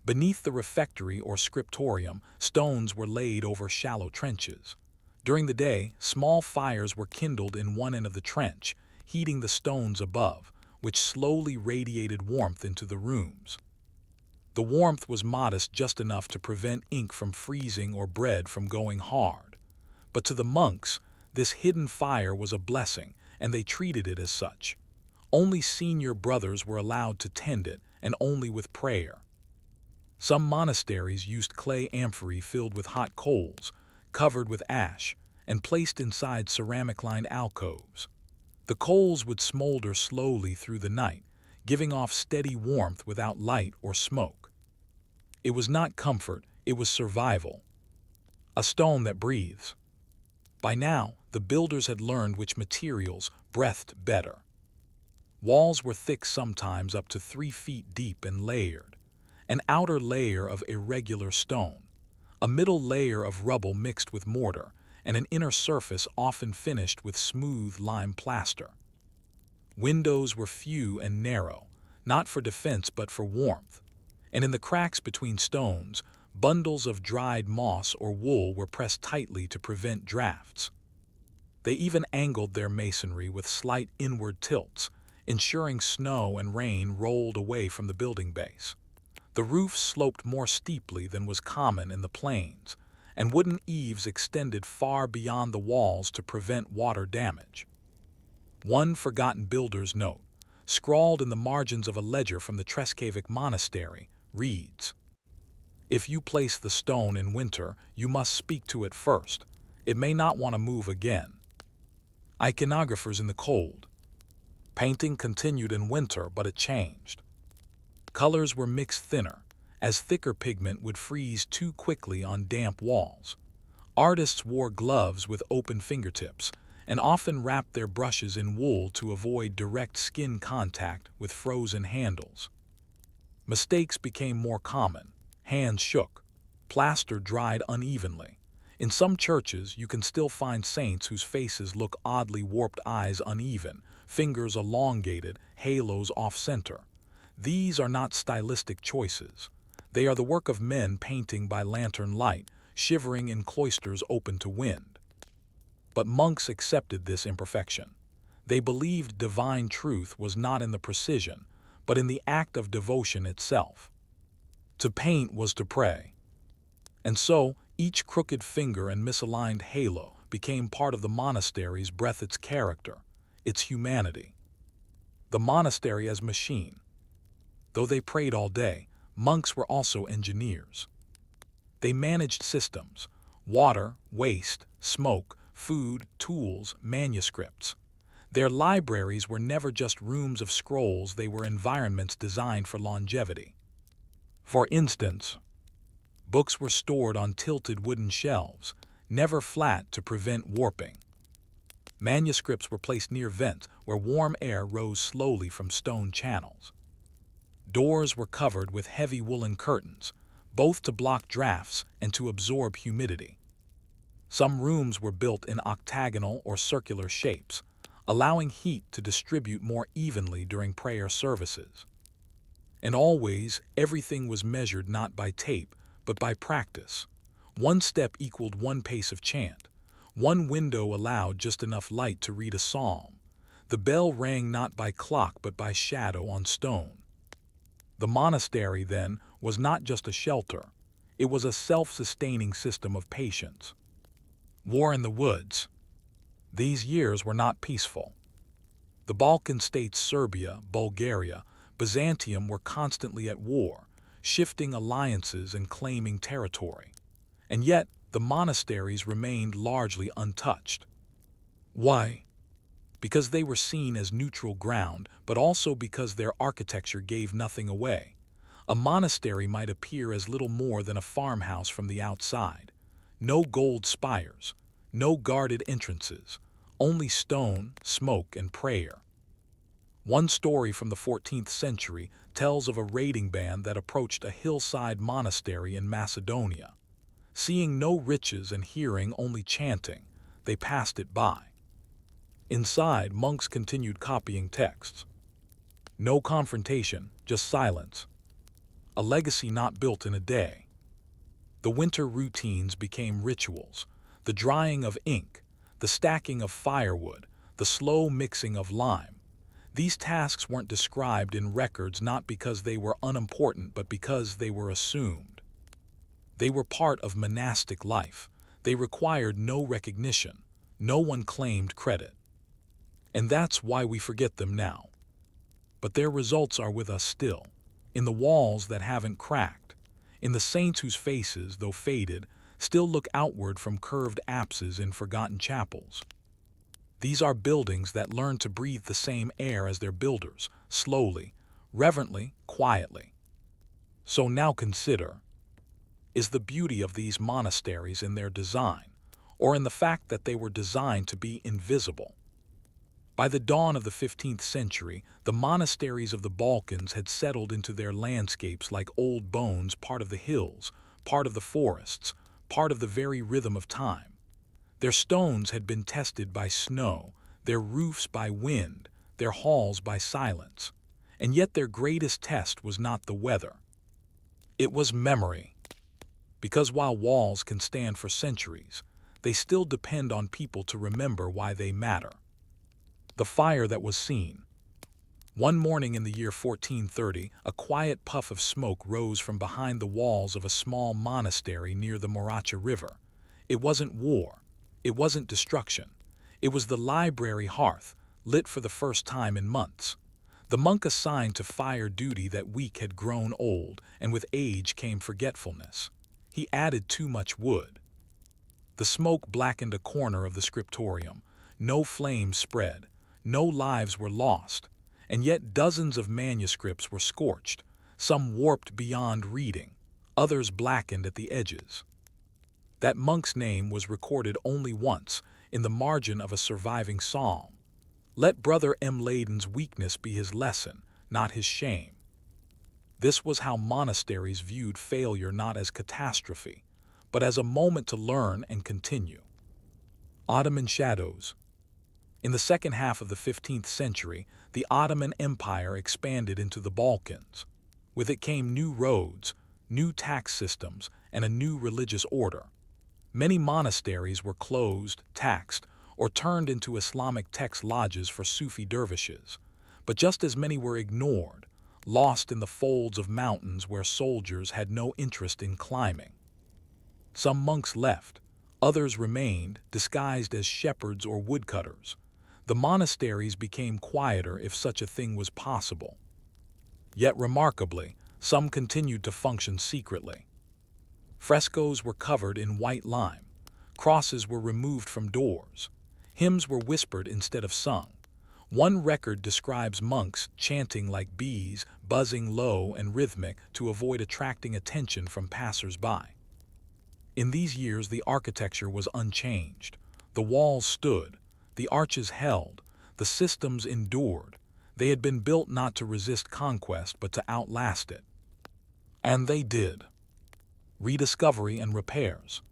Beneath the refectory or scriptorium, stones were laid over shallow trenches. During the day, small fires were kindled in one end of the trench, heating the stones above, which slowly radiated warmth into the rooms. The warmth was modest, just enough to prevent ink from freezing or bread from going hard. But to the monks, this hidden fire was a blessing, and they treated it as such. Only senior brothers were allowed to tend it, and only with prayer. Some monasteries used clay amphorae filled with hot coals, covered with ash, and placed inside ceramic-lined alcoves. The coals would smolder slowly through the night, giving off steady warmth without light or smoke. It was not comfort, it was survival. A stone that breathes. By now, the builders had learned which materials breathed better. Walls were thick, sometimes up to 3 feet deep, and layered. An outer layer of irregular stone, a middle layer of rubble mixed with mortar, and an inner surface often finished with smooth lime plaster. Windows were few and narrow, not for defense but for warmth, and in the cracks between stones, bundles of dried moss or wool were pressed tightly to prevent drafts. They even angled their masonry with slight inward tilts, ensuring snow and rain rolled away from the building base. The roofs sloped more steeply than was common in the plains, and wooden eaves extended far beyond the walls to prevent water damage. One forgotten builder's note, scrawled in the margins of a ledger from the Treskavik monastery, reads, "If you place the stone in winter, you must speak to it first. It may not want to move again." Iconographers in the cold. Painting continued in winter, but it changed. Colors were mixed thinner, as thicker pigment would freeze too quickly on damp walls. Artists wore gloves with open fingertips, and often wrapped their brushes in wool to avoid direct skin contact with frozen handles. Mistakes became more common. Hands shook. Plaster dried unevenly. In some churches, you can still find saints whose faces look oddly warped, eyes uneven, fingers elongated, halos off-center. These are not stylistic choices. They are the work of men painting by lantern light, shivering in cloisters open to wind. But monks accepted this imperfection. They believed divine truth was not in the precision, but in the act of devotion itself. To paint was to pray. And so, each crooked finger and misaligned halo became part of the monastery's breath, its character. its humanity. The monastery as machine. Though they prayed all day, monks were also engineers. They managed systems: water, waste, smoke, food, tools, manuscripts. Their libraries were never just rooms of scrolls, they were environments designed for longevity. For instance, books were stored on tilted wooden shelves, never flat to prevent warping. Manuscripts were placed near vents where warm air rose slowly from stone channels. Doors were covered with heavy woolen curtains, both to block drafts and to absorb humidity. Some rooms were built in octagonal or circular shapes, allowing heat to distribute more evenly during prayer services. And always, everything was measured not by tape, but by practice. One step equaled one pace of chant. One window allowed just enough light to read a psalm. The bell rang not by clock but by shadow on stone. The monastery, then, was not just a shelter. It was a self-sustaining system of patience. War in the woods. These years were not peaceful. The Balkan states, Serbia, Bulgaria, Byzantium, were constantly at war, shifting alliances and claiming territory. And yet, the monasteries remained largely untouched. Why? Because they were seen as neutral ground, but also because their architecture gave nothing away. A monastery might appear as little more than a farmhouse from the outside. No gold spires, no guarded entrances, only stone, smoke, and prayer. One story from the 14th century tells of a raiding band that approached a hillside monastery in Macedonia. Seeing no riches and hearing only chanting, they passed it by. Inside, monks continued copying texts. No confrontation, just silence. A legacy not built in a day. The winter routines became rituals: the drying of ink, the stacking of firewood, the slow mixing of lime. These tasks weren't described in records not because they were unimportant but because they were assumed. They were part of monastic life. They required no recognition. No one claimed credit. And that's why we forget them now. But their results are with us still, in the walls that haven't cracked, in the saints whose faces, though faded, still look outward from curved apses in forgotten chapels. These are buildings that learn to breathe the same air as their builders, slowly, reverently, quietly. So now consider: is the beauty of these monasteries in their design, or in the fact that they were designed to be invisible? By the dawn of the 15th century, the monasteries of the Balkans had settled into their landscapes like old bones, part of the hills, part of the forests, part of the very rhythm of time. Their stones had been tested by snow, their roofs by wind, their halls by silence. And yet their greatest test was not the weather. It was memory. Because while walls can stand for centuries, they still depend on people to remember why they matter. The fire that was seen. One morning in the year 1430, a quiet puff of smoke rose from behind the walls of a small monastery near the Moracha River. It wasn't war. It wasn't destruction. It was the library hearth, lit for the first time in months. The monk assigned to fire duty that week had grown old, and with age came forgetfulness. He added too much wood. The smoke blackened a corner of the scriptorium. No flames spread. No lives were lost. And yet dozens of manuscripts were scorched, some warped beyond reading, others blackened at the edges. That monk's name was recorded only once, in the margin of a surviving psalm. Let Brother M. Layden's weakness be his lesson, not his shame. This was how monasteries viewed failure, not as catastrophe, but as a moment to learn and continue. Ottoman shadows. In the second half of the 15th century, the Ottoman Empire expanded into the Balkans. With it came new roads, new tax systems, and a new religious order. Many monasteries were closed, taxed, or turned into Islamic text lodges for Sufi dervishes. But just as many were ignored, lost in the folds of mountains where soldiers had no interest in climbing. Some monks left, others remained, disguised as shepherds or woodcutters. The monasteries became quieter if such a thing was possible. Yet remarkably, some continued to function secretly. Frescoes were covered in white lime, crosses were removed from doors, hymns were whispered instead of sung. One record describes monks chanting like bees, buzzing low and rhythmic to avoid attracting attention from passers-by. In these years, the architecture was unchanged. The walls stood, the arches held, the systems endured. They had been built not to resist conquest, but to outlast it. And they did. Rediscovery and repairs.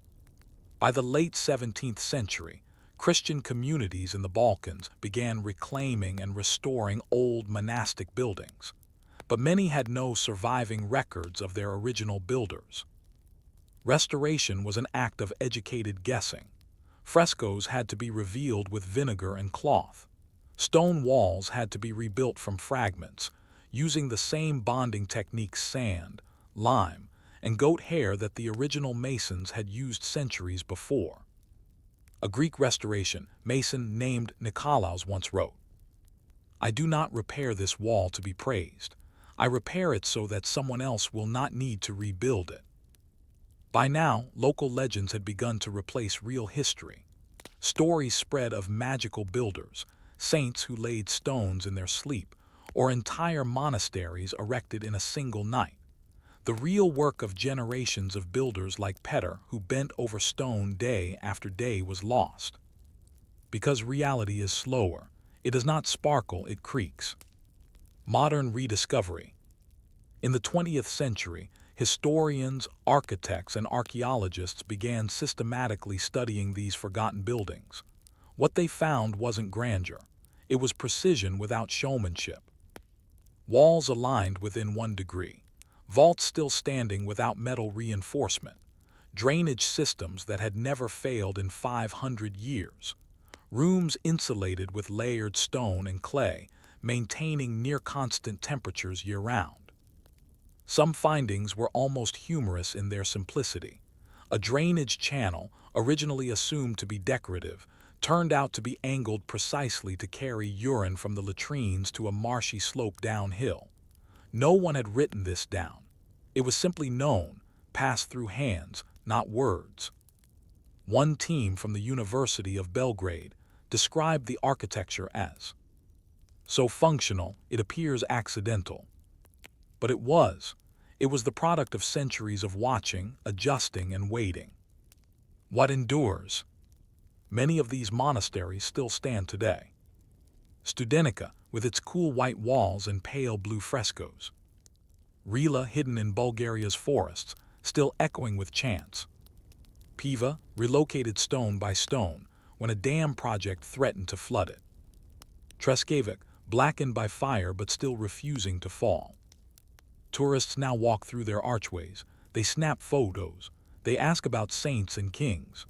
By the late 17th century, Christian communities in the Balkans began reclaiming and restoring old monastic buildings, but many had no surviving records of their original builders. Restoration was an act of educated guessing. Frescoes had to be revealed with vinegar and cloth. Stone walls had to be rebuilt from fragments, using the same bonding techniques sand, lime, and goat hair that the original masons had used centuries before. A Greek restoration mason named Nikolaos once wrote, "I do not repair this wall to be praised. I repair it so that someone else will not need to rebuild it." By now, local legends had begun to replace real history. Stories spread of magical builders, saints who laid stones in their sleep, or entire monasteries erected in a single night. The real work of generations of builders like Petter, who bent over stone day after day, was lost. Because reality is slower, it does not sparkle, it creaks. Modern rediscovery. In the 20th century, historians, architects, and archaeologists began systematically studying these forgotten buildings. What they found wasn't grandeur. It was precision without showmanship. Walls aligned within 1 degree. Vaults still standing without metal reinforcement. Drainage systems that had never failed in 500 years. Rooms insulated with layered stone and clay, maintaining near-constant temperatures year-round. Some findings were almost humorous in their simplicity. A drainage channel, originally assumed to be decorative, turned out to be angled precisely to carry urine from the latrines to a marshy slope downhill. No one had written this down. It was simply known, passed through hands, not words. One team from the University of Belgrade described the architecture as so functional it appears accidental. But it was. It was the product of centuries of watching, adjusting, and waiting. What endures? Many of these monasteries still stand today. Studenica, with its cool white walls and pale blue frescoes. Rila, hidden in Bulgaria's forests, still echoing with chants. Piva, relocated stone by stone when a dam project threatened to flood it. Treskevic, blackened by fire but still refusing to fall. Tourists now walk through their archways, they snap photos, they ask about saints and kings.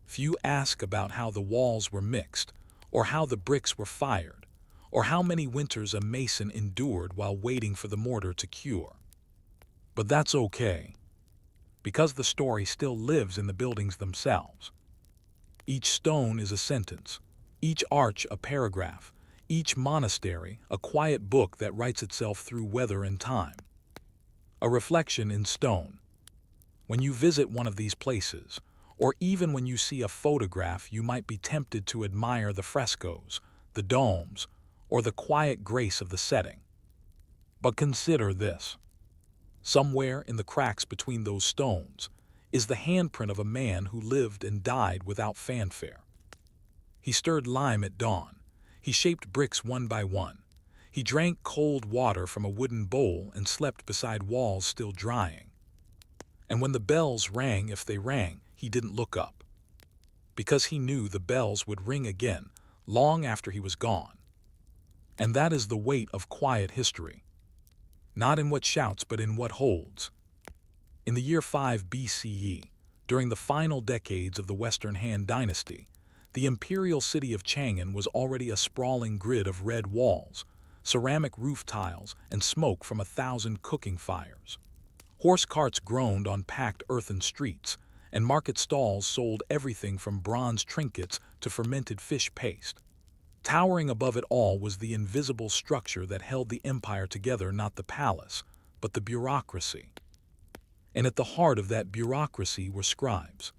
Few ask about how the walls were mixed, or how the bricks were fired, or how many winters a mason endured while waiting for the mortar to cure. But that's okay, because the story still lives in the buildings themselves. Each stone is a sentence, each arch a paragraph, each monastery a quiet book that writes itself through weather and time. A reflection in stone. When you visit one of these places, or even when you see a photograph, you might be tempted to admire the frescoes, the domes, or the quiet grace of the setting. But consider this. Somewhere in the cracks between those stones is the handprint of a man who lived and died without fanfare. He stirred lime at dawn. He shaped bricks one by one. He drank cold water from a wooden bowl and slept beside walls still drying. And when the bells rang, if they rang, he didn't look up. Because he knew the bells would ring again, long after he was gone. And that is the weight of quiet history. Not in what shouts, but in what holds. In the year 5 BCE, during the final decades of the Western Han dynasty, the imperial city of Chang'an was already a sprawling grid of red walls, ceramic roof tiles, and smoke from 1,000 cooking fires. Horse carts groaned on packed earthen streets, and market stalls sold everything from bronze trinkets to fermented fish paste. Towering above it all was the invisible structure that held the empire together, not the palace, but the bureaucracy. And at the heart of that bureaucracy were scribes.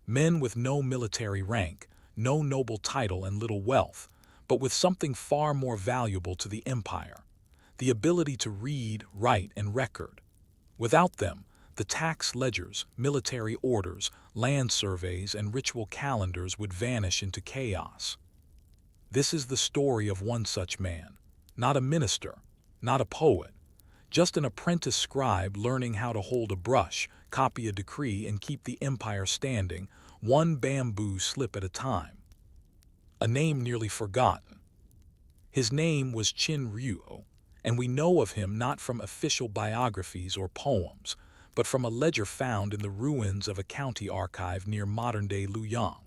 Men with no military rank, no noble title and little wealth, but with something far more valuable to the empire: the ability to read, write, and record. Without them, the tax ledgers, military orders, land surveys, and ritual calendars would vanish into chaos. This is the story of one such man, not a minister, not a poet, just an apprentice scribe learning how to hold a brush, copy a decree, and keep the empire standing, one bamboo slip at a time. A name nearly forgotten. His name was Qin Ryu, and we know of him not from official biographies or poems, but from a ledger found in the ruins of a county archive near modern-day Luoyang.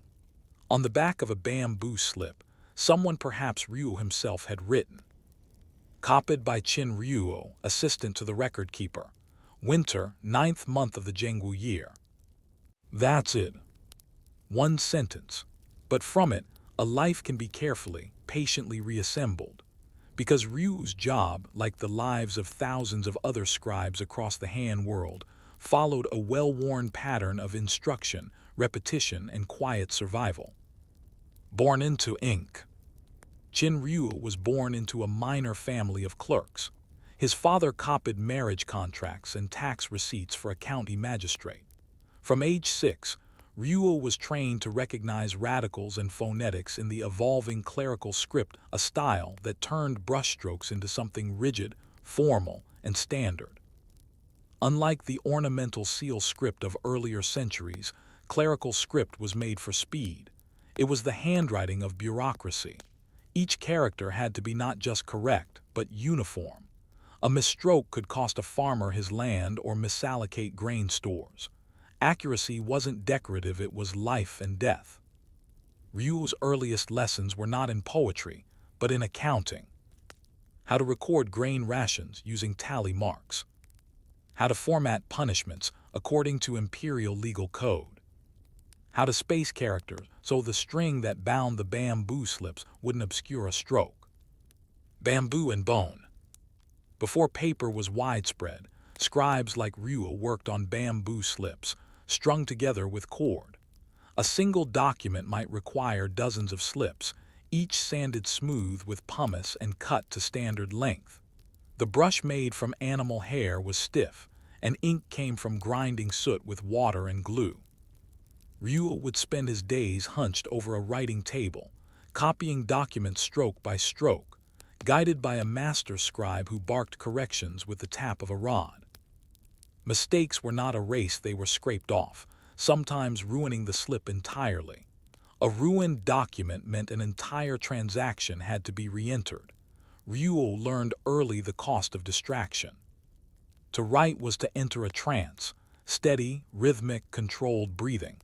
On the back of a bamboo slip, someone, perhaps Ryu himself, had written, "Copied by Qin Ryu, assistant to the record keeper. Winter, 9th month of the Zhengwu year." That's it. One sentence. But from it, a life can be carefully, patiently reassembled. Because Ryu's job, like the lives of thousands of other scribes across the Han world, followed a well-worn pattern of instruction, repetition, and quiet survival. Born into ink. Qin Ryu was born into a minor family of clerks. His father copied marriage contracts and tax receipts for a county magistrate. From age 6, Ryu was trained to recognize radicals and phonetics in the evolving clerical script, a style that turned brushstrokes into something rigid, formal, and standard. Unlike the ornamental seal script of earlier centuries, clerical script was made for speed. It was the handwriting of bureaucracy. Each character had to be not just correct, but uniform. A misstroke could cost a farmer his land or misallocate grain stores. Accuracy wasn't decorative, it was life and death. Ryu's earliest lessons were not in poetry, but in accounting. How to record grain rations using tally marks. How to format punishments according to imperial legal code. How to space characters so the string that bound the bamboo slips wouldn't obscure a stroke. Bamboo and bone. Before paper was widespread, scribes like Ryu worked on bamboo slips, strung together with cord. A single document might require dozens of slips, each sanded smooth with pumice and cut to standard length. The brush made from animal hair was stiff, and ink came from grinding soot with water and glue. Ryu would spend his days hunched over a writing table, copying documents stroke by stroke, guided by a master scribe who barked corrections with the tap of a rod. Mistakes were not erased, they were scraped off, sometimes ruining the slip entirely. A ruined document meant an entire transaction had to be re-entered. Ryu learned early the cost of distraction. To write was to enter a trance, steady, rhythmic, controlled breathing.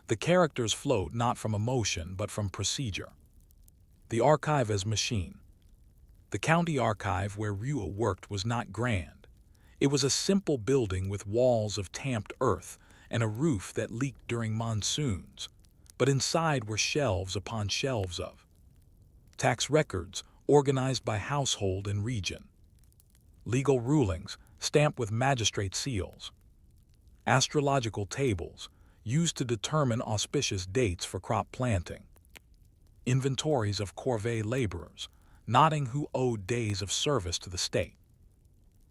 The characters flowed not from emotion but from procedure. The archive as machine. The county archive where Ryu worked was not grand. It was a simple building with walls of tamped earth and a roof that leaked during monsoons. But inside were shelves upon shelves of tax records, organized by household and region. Legal rulings, stamped with magistrate seals. Astrological tables, used to determine auspicious dates for crop planting. Inventories of corvée laborers, noting who owed days of service to the state.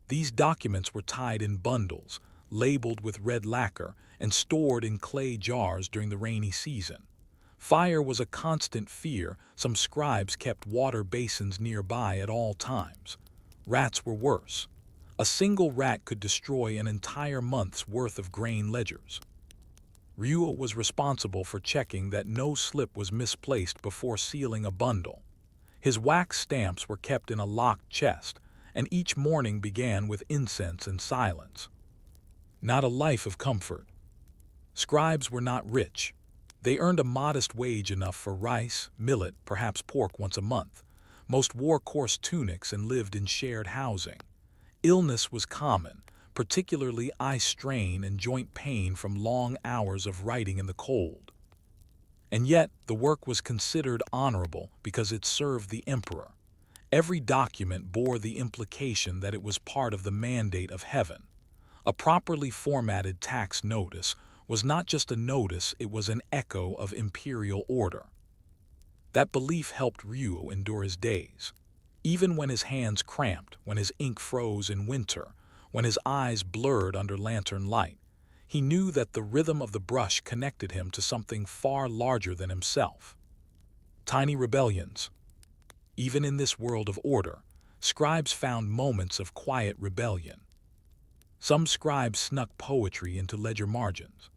These documents were tied in bundles, labeled with red lacquer, and stored in clay jars during the rainy season. Fire was a constant fear. Some scribes kept water basins nearby at all times. Rats were worse. A single rat could destroy an entire month's worth of grain ledgers. Ryu was responsible for checking that no slip was misplaced before sealing a bundle. His wax stamps were kept in a locked chest, and each morning began with incense and silence. Not a life of comfort. Scribes were not rich. They earned a modest wage, enough for rice, millet, perhaps pork once a month. Most wore coarse tunics and lived in shared housing. Illness was common, particularly eye strain and joint pain from long hours of writing in the cold. And yet, the work was considered honorable because it served the emperor. Every document bore the implication that it was part of the mandate of heaven. A properly formatted tax notice was not just a notice, it was an echo of imperial order. That belief helped Ryu endure his days. Even when his hands cramped, when his ink froze in winter, when his eyes blurred under lantern light, he knew that the rhythm of the brush connected him to something far larger than himself. Tiny rebellions. Even in this world of order, scribes found moments of quiet rebellion. Some scribes snuck poetry into ledger margins.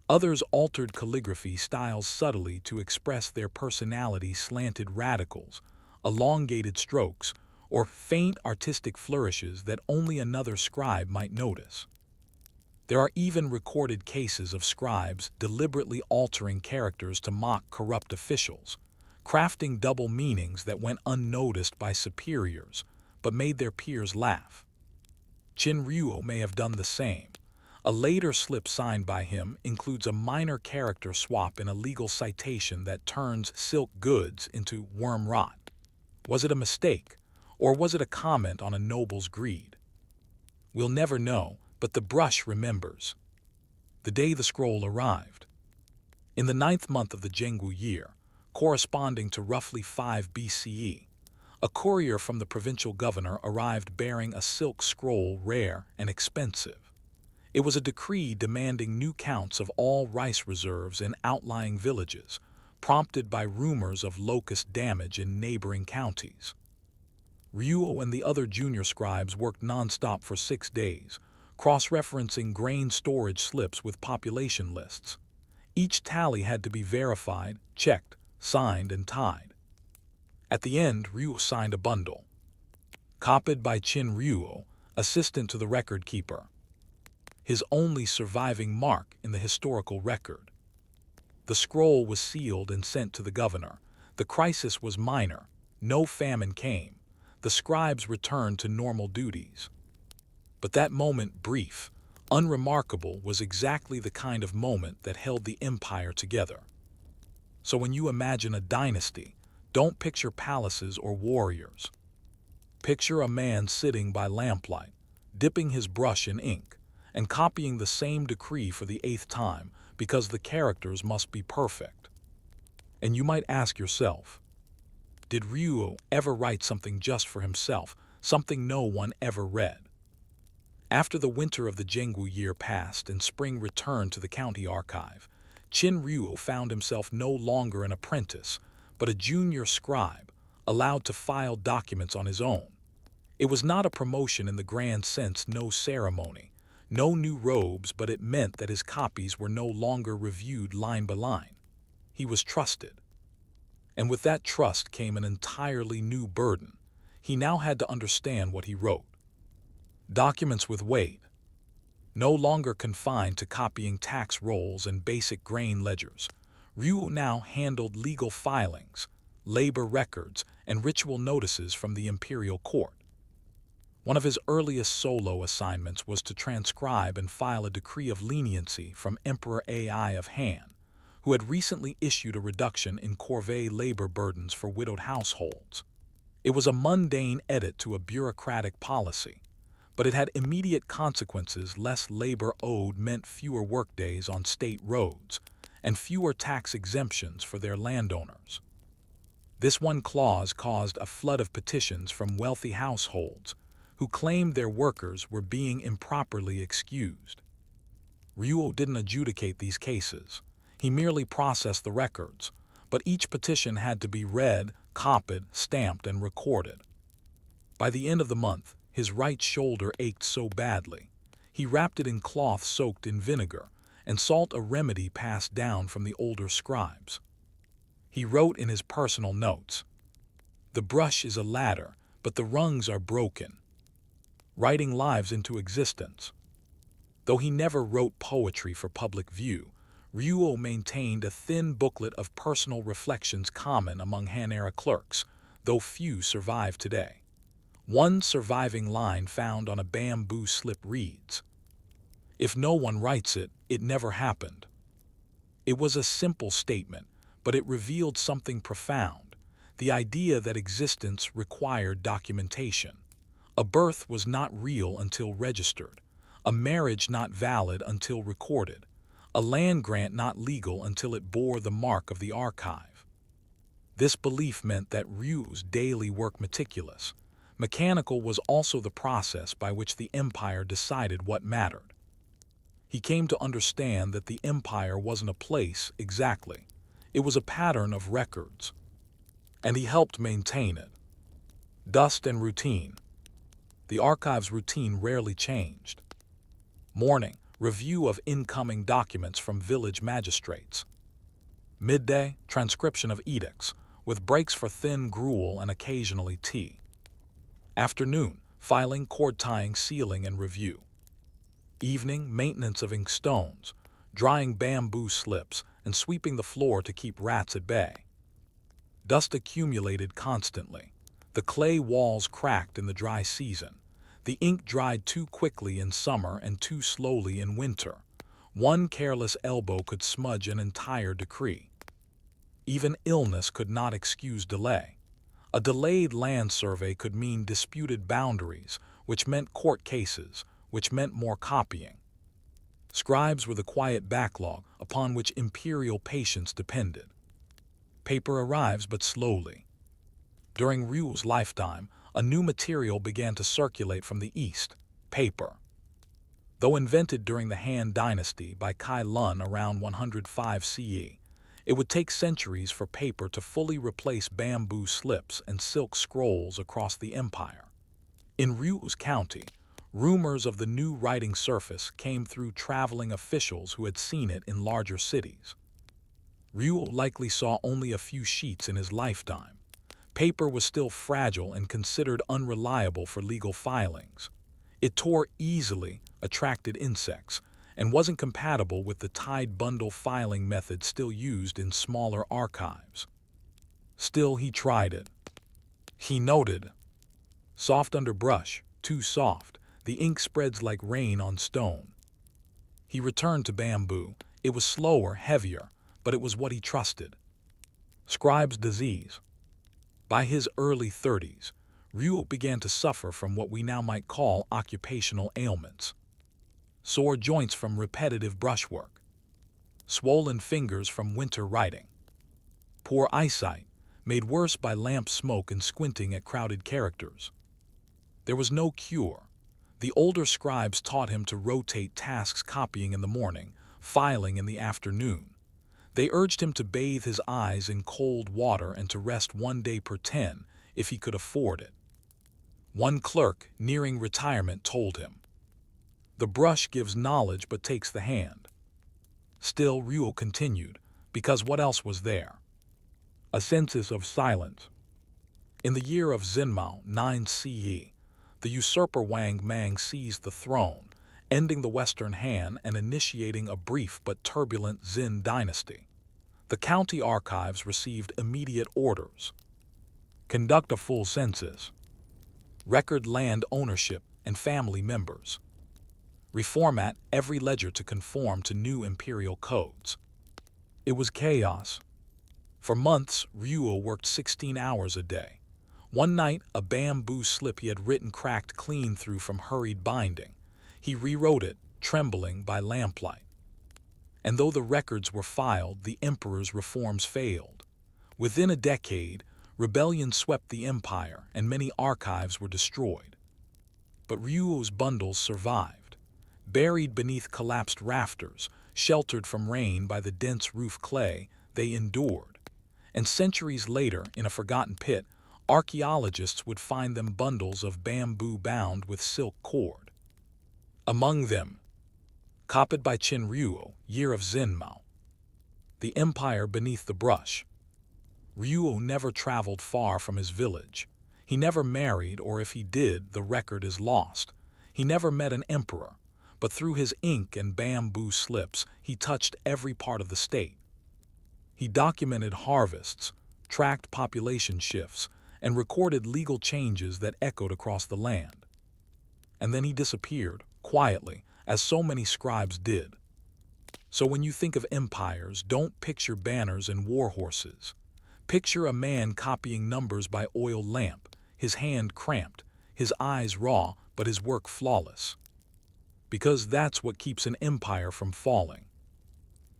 Others altered calligraphy styles subtly to express their personality, slanted radicals, elongated strokes, or faint artistic flourishes that only another scribe might notice. There are even recorded cases of scribes deliberately altering characters to mock corrupt officials, crafting double meanings that went unnoticed by superiors but made their peers laugh. Shinryu may have done the same. A later slip signed by him includes a minor character swap in a legal citation that turns silk goods into worm rot. Was it a mistake, or was it a comment on a noble's greed? We'll never know, but the brush remembers. The day the scroll arrived. In the 9th month of the Jengwu year, corresponding to roughly 5 BCE, a courier from the provincial governor arrived bearing a silk scroll, rare and expensive. It was a decree demanding new counts of all rice reserves in outlying villages, prompted by rumors of locust damage in neighboring counties. Ryu and the other junior scribes worked nonstop for 6 days, cross-referencing grain storage slips with population lists. Each tally had to be verified, checked, signed, and tied. At the end, Ryu signed a bundle, copied by Shinryu, assistant to the record keeper, his only surviving mark in the historical record. The scroll was sealed and sent to the governor. The crisis was minor. No famine came. The scribes returned to normal duties. But that moment, brief, unremarkable, was exactly the kind of moment that held the empire together. So when you imagine a dynasty, don't picture palaces or warriors. Picture a man sitting by lamplight, dipping his brush in ink, and copying the same decree for the 8th time because the characters must be perfect. And you might ask yourself, did Ryu ever write something just for himself, something no one ever read? After the winter of the Jengwu year passed and spring returned to the county archive, Shinryu found himself no longer an apprentice, but a junior scribe, allowed to file documents on his own. It was not a promotion in the grand sense, no ceremony, no new robes, but it meant that his copies were no longer reviewed line by line. He was trusted. And with that trust came an entirely new burden. He now had to understand what he wrote. Documents with weight, no longer confined to copying tax rolls and basic grain ledgers. Ryu now handled legal filings, labor records, and ritual notices from the imperial court. One of his earliest solo assignments was to transcribe and file a decree of leniency from Emperor Ai of Han, who had recently issued a reduction in corvée labor burdens for widowed households. It was a mundane edit to a bureaucratic policy, but it had immediate consequences. Less labor owed meant fewer workdays on state roads and fewer tax exemptions for their landowners. This one clause caused a flood of petitions from wealthy households who claimed their workers were being improperly excused. Ryu didn't adjudicate these cases. He merely processed the records, but each petition had to be read, copied, stamped, and recorded. By the end of the month, his right shoulder ached so badly. He wrapped it in cloth soaked in vinegar and salt, a remedy passed down from the older scribes. He wrote in his personal notes, "The brush is a ladder, but the rungs are broken, writing lives into existence." Though he never wrote poetry for public view, Ryu maintained a thin booklet of personal reflections common among Han-era clerks, though few survive today. One surviving line found on a bamboo slip reads, "If no one writes it, it never happened." It was a simple statement, but it revealed something profound: the idea that existence required documentation. A birth was not real until registered, a marriage not valid until recorded, a land grant not legal until it bore the mark of the archive. This belief meant that Ryu's daily work, mechanical, was also the process by which the empire decided what mattered. He came to understand that the empire wasn't a place exactly, it was a pattern of records, and he helped maintain it. Dust and routine. The archive's routine rarely changed. Morning, review of incoming documents from village magistrates. Midday, transcription of edicts, with breaks for thin gruel and occasionally tea. Afternoon, filing, cord tying, sealing, and review. Evening, maintenance of inkstones, drying bamboo slips, and sweeping the floor to keep rats at bay. Dust accumulated constantly. The clay walls cracked in the dry season. The ink dried too quickly in summer and too slowly in winter. One careless elbow could smudge an entire decree. Even illness could not excuse delay. A delayed land survey could mean disputed boundaries, which meant court cases, which meant more copying. Scribes were the quiet backlog upon which imperial patience depended. Paper arrives but slowly. During Ryu's lifetime, a new material began to circulate from the east: paper. Though invented during the Han Dynasty by Kai Lun around 105 CE, it would take centuries for paper to fully replace bamboo slips and silk scrolls across the empire. In Ryu's county, rumors of the new writing surface came through traveling officials who had seen it in larger cities. Ryu likely saw only a few sheets in his lifetime. Paper was still fragile and considered unreliable for legal filings. It tore easily, attracted insects, and wasn't compatible with the tied bundle filing method still used in smaller archives. Still, he tried it. He noted: soft under brush, too soft, the ink spreads like rain on stone. He returned to bamboo. It was slower, heavier, but it was what he trusted. Scribe's disease. By his early 30s, Ryu began to suffer from what we now might call occupational ailments. Sore joints from repetitive brushwork. Swollen fingers from winter writing. Poor eyesight, made worse by lamp smoke and squinting at crowded characters. There was no cure. The older scribes taught him to rotate tasks: copying in the morning, filing in the afternoon. They urged him to bathe his eyes in cold water and to rest 1 day per 10 if he could afford it. One clerk, nearing retirement, told him, "The brush gives knowledge but takes the hand." Still, Ryu continued, because what else was there? A census of silence. In the year of Zinmao 9 CE, the usurper Wang Mang seized the throne, ending the Western Han and initiating a brief but turbulent Zin dynasty. The county archives received immediate orders: conduct a full census, record land ownership and family members, reformat every ledger to conform to new imperial codes. It was chaos. For months, Ryu worked 16 hours a day. One night, a bamboo slip he had written cracked clean through from hurried binding. He rewrote it, trembling by lamplight. And though the records were filed, the emperor's reforms failed. Within a decade, rebellion swept the empire and many archives were destroyed. But Ryu's bundles survived. Buried beneath collapsed rafters, sheltered from rain by the dense roof clay, they endured. And centuries later, in a forgotten pit, archaeologists would find them, bundles of bamboo bound with silk cord. Among them, copied by Qin Ryu, Year of Zenmao. The Empire Beneath the Brush. Ryu never traveled far from his village. He never married, or if he did, the record is lost. He never met an emperor, but through his ink and bamboo slips, he touched every part of the state. He documented harvests, tracked population shifts, and recorded legal changes that echoed across the land. And then he disappeared, quietly, as so many scribes did. So when you think of empires, don't picture banners and war horses. Picture a man copying numbers by oil lamp, his hand cramped, his eyes raw, but his work flawless. Because that's what keeps an empire from falling.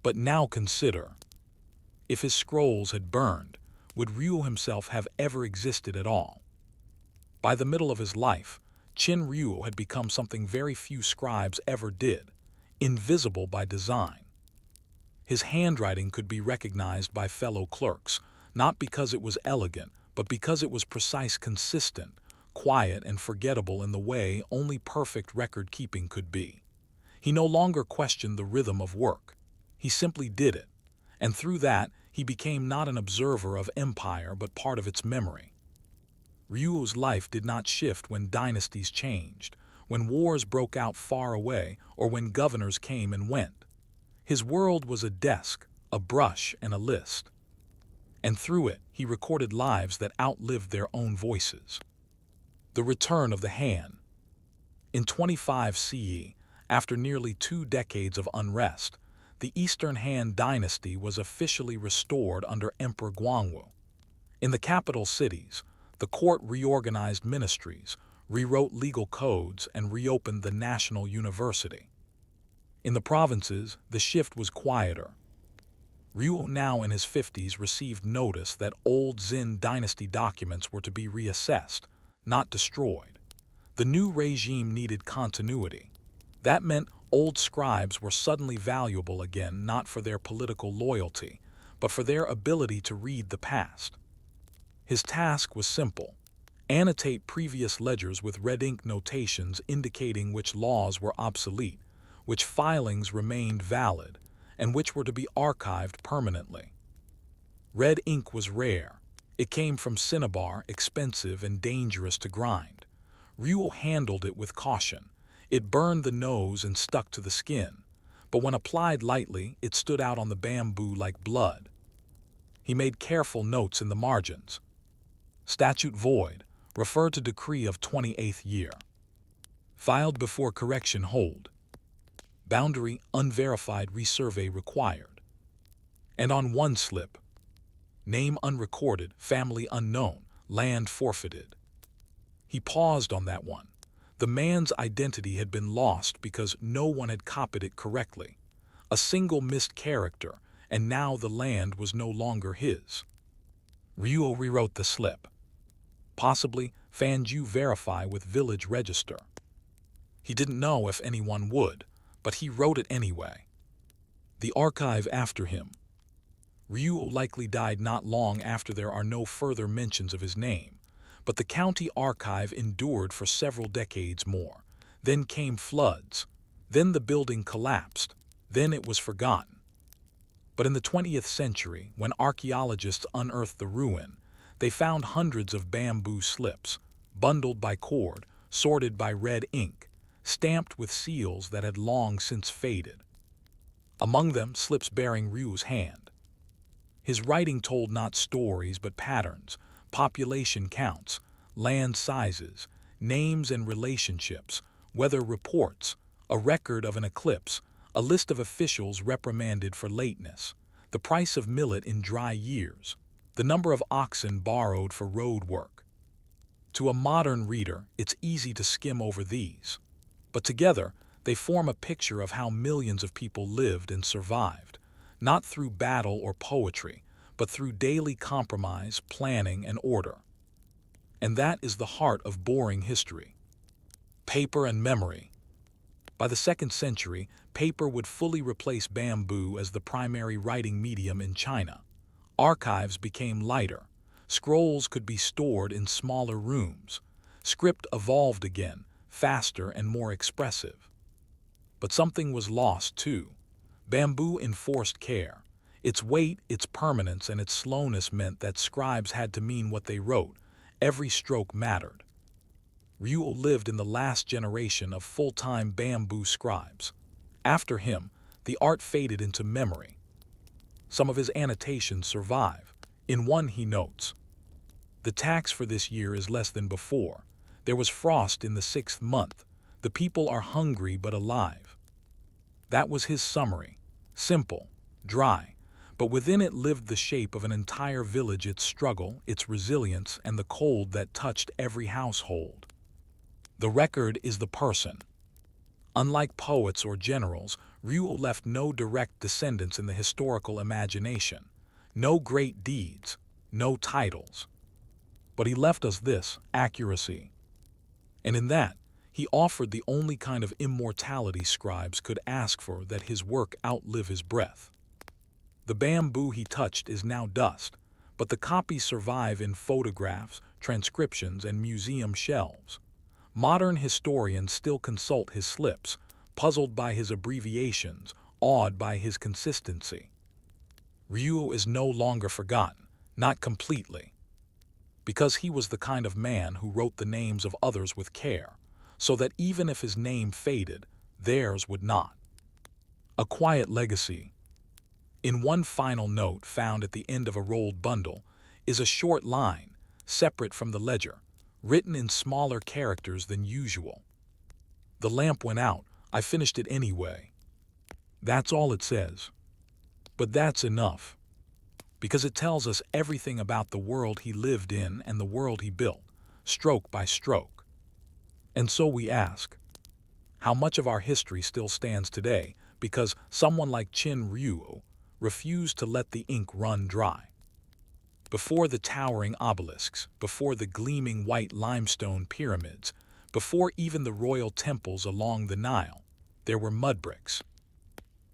But now consider, if his scrolls had burned, would Ryu himself have ever existed at all? By the middle of his life, Qin Ryu had become something very few scribes ever did, invisible by design. His handwriting could be recognized by fellow clerks, not because it was elegant, but because it was precise, consistent, quiet, and forgettable in the way only perfect record-keeping could be. He no longer questioned the rhythm of work. He simply did it, and through that, he became not an observer of empire but part of its memory. Ryu's life did not shift when dynasties changed, when wars broke out far away, or when governors came and went. His world was a desk, a brush, and a list. And through it, he recorded lives that outlived their own voices. The return of the Han. In 25 CE, after nearly 2 decades of unrest, the Eastern Han dynasty was officially restored under Emperor Guangwu. In the capital cities, the court reorganized ministries, rewrote legal codes, and reopened the national university. In the provinces, the shift was quieter. Ryu, now in his 50s, received notice that old Xin dynasty documents were to be reassessed, not destroyed. The new regime needed continuity. That meant old scribes were suddenly valuable again, not for their political loyalty, but for their ability to read the past. His task was simple: annotate previous ledgers with red ink notations indicating which laws were obsolete, which filings remained valid, and which were to be archived permanently. Red ink was rare. It came from cinnabar, expensive and dangerous to grind. Ryu handled it with caution. It burned the nose and stuck to the skin, but when applied lightly, it stood out on the bamboo like blood. He made careful notes in the margins. Statute void, refer to decree of 28th year. Filed before correction hold. Boundary unverified, resurvey required. And on one slip, name unrecorded, family unknown, land forfeited. He paused on that one. The man's identity had been lost because no one had copied it correctly. A single missed character, and now the land was no longer his. Ryu rewrote the slip. Possibly Fanju verify with village register. He didn't know if anyone would, but he wrote it anyway. The archive after him. Ryu likely died not long after. There are no further mentions of his name, but the county archive endured for several decades more. Then came floods. Then the building collapsed. Then it was forgotten. But in the 20th century, when archaeologists unearthed the ruin, they found hundreds of bamboo slips, bundled by cord, sorted by red ink, stamped with seals that had long since faded. Among them, slips bearing Ryu's hand. His writing told not stories but patterns, population counts, land sizes, names and relationships, weather reports, a record of an eclipse, a list of officials reprimanded for lateness, the price of millet in dry years, the number of oxen borrowed for road work. To a modern reader, it's easy to skim over these, but together they form a picture of how millions of people lived and survived, not through battle or poetry, but through daily compromise, planning, and order. And that is the heart of boring history. Paper and memory. By the 2nd century, paper would fully replace bamboo as the primary writing medium in China. Archives became lighter. Scrolls could be stored in smaller rooms. Script evolved again, faster and more expressive. But something was lost too. Bamboo enforced care. Its weight, its permanence, and its slowness meant that scribes had to mean what they wrote. Every stroke mattered. Ryu lived in the last generation of full-time bamboo scribes. After him, the art faded into memory. Some of his annotations survive. In one he notes, "The tax for this year is less than before. There was frost in the 6th month. The people are hungry but alive." That was his summary. simple, dry, but within it lived the shape of an entire village, its struggle, its resilience, and the cold that touched every household. The record is the person. Unlike poets or generals, Ryu left no direct descendants in the historical imagination, no great deeds, no titles. But he left us this accuracy. And in that, he offered the only kind of immortality scribes could ask for, that his work outlive his breath. The bamboo he touched is now dust, but the copies survive in photographs, transcriptions, and museum shelves. Modern historians still consult his slips, puzzled by his abbreviations, awed by his consistency. Ryu is no longer forgotten, not completely, because he was the kind of man who wrote the names of others with care, so that even if his name faded, theirs would not. A quiet legacy. In one final note found at the end of a rolled bundle is a short line, separate from the ledger, written in smaller characters than usual. The lamp went out, I finished it anyway. That's all it says. But that's enough, because it tells us everything about the world he lived in and the world he built, stroke by stroke. And so we ask, how much of our history still stands today because someone like Chin Ryu refused to let the ink run dry? Before the towering obelisks, before the gleaming white limestone pyramids, before even the royal temples along the Nile, there were mud bricks.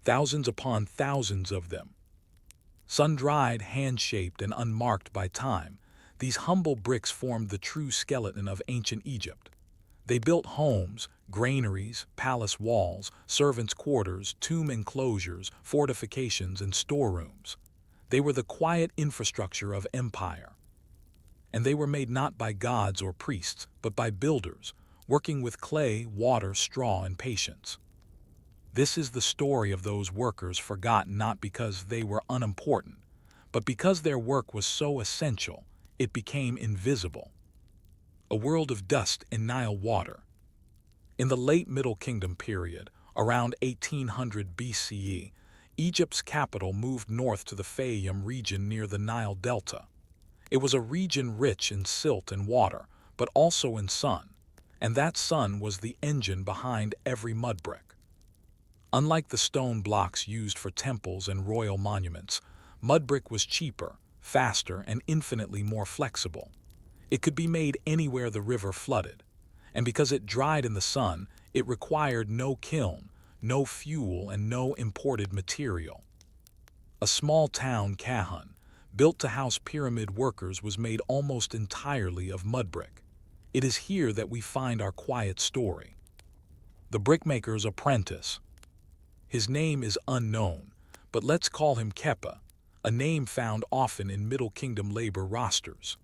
Thousands upon thousands of them. Sun-dried, hand-shaped, and unmarked by time, these humble bricks formed the true skeleton of ancient Egypt. They built homes, granaries, palace walls, servants' quarters, tomb enclosures, fortifications, and storerooms. They were the quiet infrastructure of empire. And they were made not by gods or priests, but by builders, working with clay, water, straw, and patience. This is the story of those workers forgotten not because they were unimportant, but because their work was so essential, it became invisible. A world of dust and Nile water. In the late Middle Kingdom period, around 1800 BCE, Egypt's capital moved north to the Fayum region near the Nile Delta. It was a region rich in silt and water, but also in sun, and that sun was the engine behind every mud brick. Unlike the stone blocks used for temples and royal monuments, mud brick was cheaper, faster, and infinitely more flexible. It could be made anywhere the river flooded, and because it dried in the sun, it required no kiln, no fuel, and no imported material. A small town, Kahun, built to house pyramid workers, was made almost entirely of mud brick. It is here that we find our quiet story. The brickmaker's apprentice. His name is unknown, but let's call him Kepa, a name found often in Middle Kingdom labor rosters.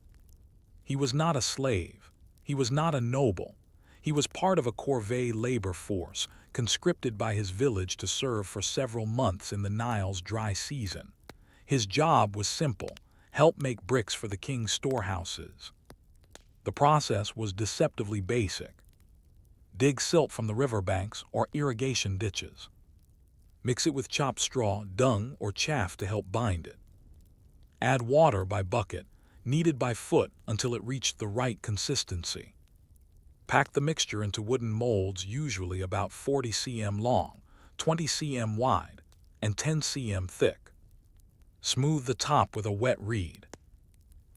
He was not a slave. He was not a noble. He was part of a corvée labor force, conscripted by his village to serve for several months in the Nile's dry season. His job was simple: help make bricks for the king's storehouses. The process was deceptively basic. Dig silt from the riverbanks or irrigation ditches. Mix it with chopped straw, dung, or chaff to help bind it. Add water by bucket, kneaded by foot until it reached the right consistency. Pack the mixture into wooden molds, usually about 40 cm long, 20 cm wide, and 10 cm thick. Smooth the top with a wet reed.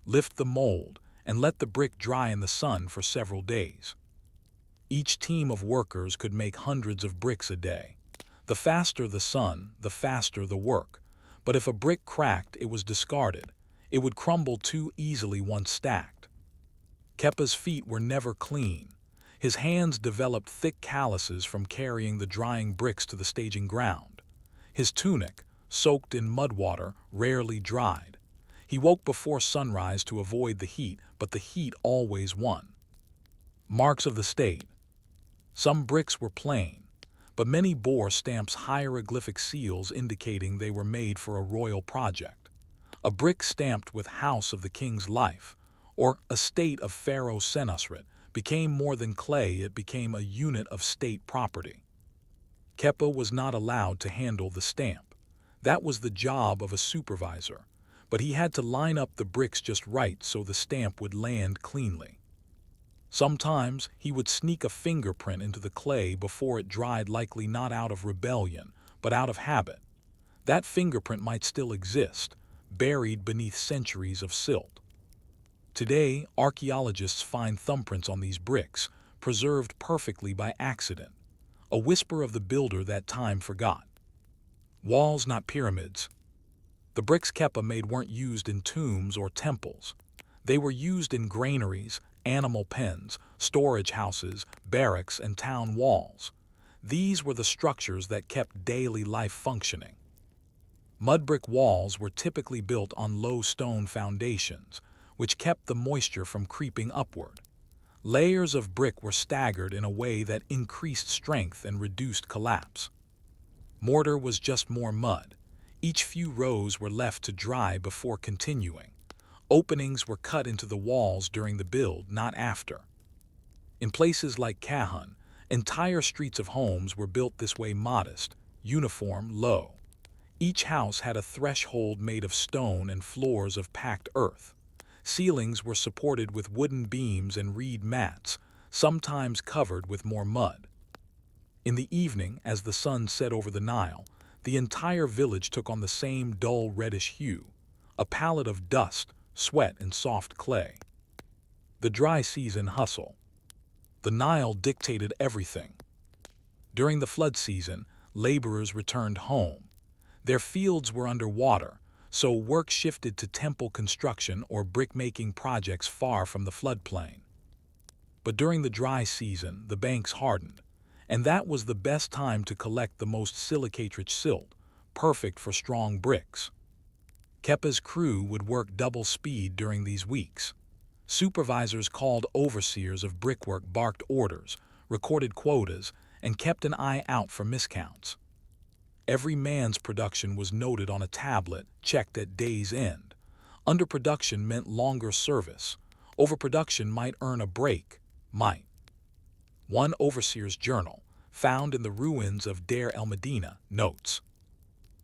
Lift the mold and let the brick dry in the sun for several days. Each team of workers could make hundreds of bricks a day. The faster the sun, the faster the work. But if a brick cracked, it was discarded. It would crumble too easily once stacked. Kepa's feet were never clean. His hands developed thick calluses from carrying the drying bricks to the staging ground. His tunic, soaked in mud water, rarely dried. He woke before sunrise to avoid the heat, but the heat always won. Marks of the state. Some bricks were plain, but many bore stamps, hieroglyphic seals indicating they were made for a royal project. A brick stamped with House of the King's Life, or Estate of Pharaoh Senusret, became more than clay, it became a unit of state property. Kepa was not allowed to handle the stamp. That was the job of a supervisor, but he had to line up the bricks just right so the stamp would land cleanly. Sometimes he would sneak a fingerprint into the clay before it dried, likely not out of rebellion, but out of habit. That fingerprint might still exist, buried beneath centuries of silt. Today, archaeologists find thumbprints on these bricks, preserved perfectly by accident, a whisper of the builder that time forgot. Walls, not pyramids. The bricks Kepa made weren't used in tombs or temples. They were used in granaries, animal pens, storage houses, barracks, and town walls. These were the structures that kept daily life functioning. Mud brick walls were typically built on low stone foundations, which kept the moisture from creeping upward. Layers of brick were staggered in a way that increased strength and reduced collapse. Mortar was just more mud. Each few rows were left to dry before continuing. Openings were cut into the walls during the build, not after. In places like Kahun, entire streets of homes were built this way: modest, uniform, low. Each house had a threshold made of stone and floors of packed earth. Ceilings were supported with wooden beams and reed mats, sometimes covered with more mud. In the evening, as the sun set over the Nile, the entire village took on the same dull reddish hue, a palette of dust, sweat, and soft clay. The dry season hustle. The Nile dictated everything. During the flood season, laborers returned home. Their fields were under water, so work shifted to temple construction or brick-making projects far from the floodplain. But during the dry season, the banks hardened, and that was the best time to collect the most silicate-rich silt, perfect for strong bricks. Kepa's crew would work double speed during these weeks. Supervisors called overseers of brickwork barked orders, recorded quotas, and kept an eye out for miscounts. Every man's production was noted on a tablet, checked at day's end. Underproduction meant longer service. Overproduction might earn a break, might. One overseer's journal, found in the ruins of Deir el-Medina, notes: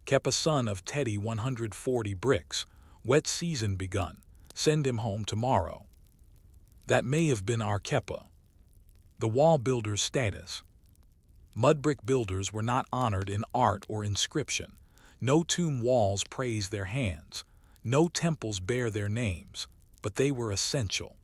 Kepa, son of Teddy, 140 bricks. Wet season begun. Send him home tomorrow. That may have been our Kepa. The wall builder's status. Mud brick builders were not honored in art or inscription. No tomb walls praise their hands. No temples bear their names, but they were essential.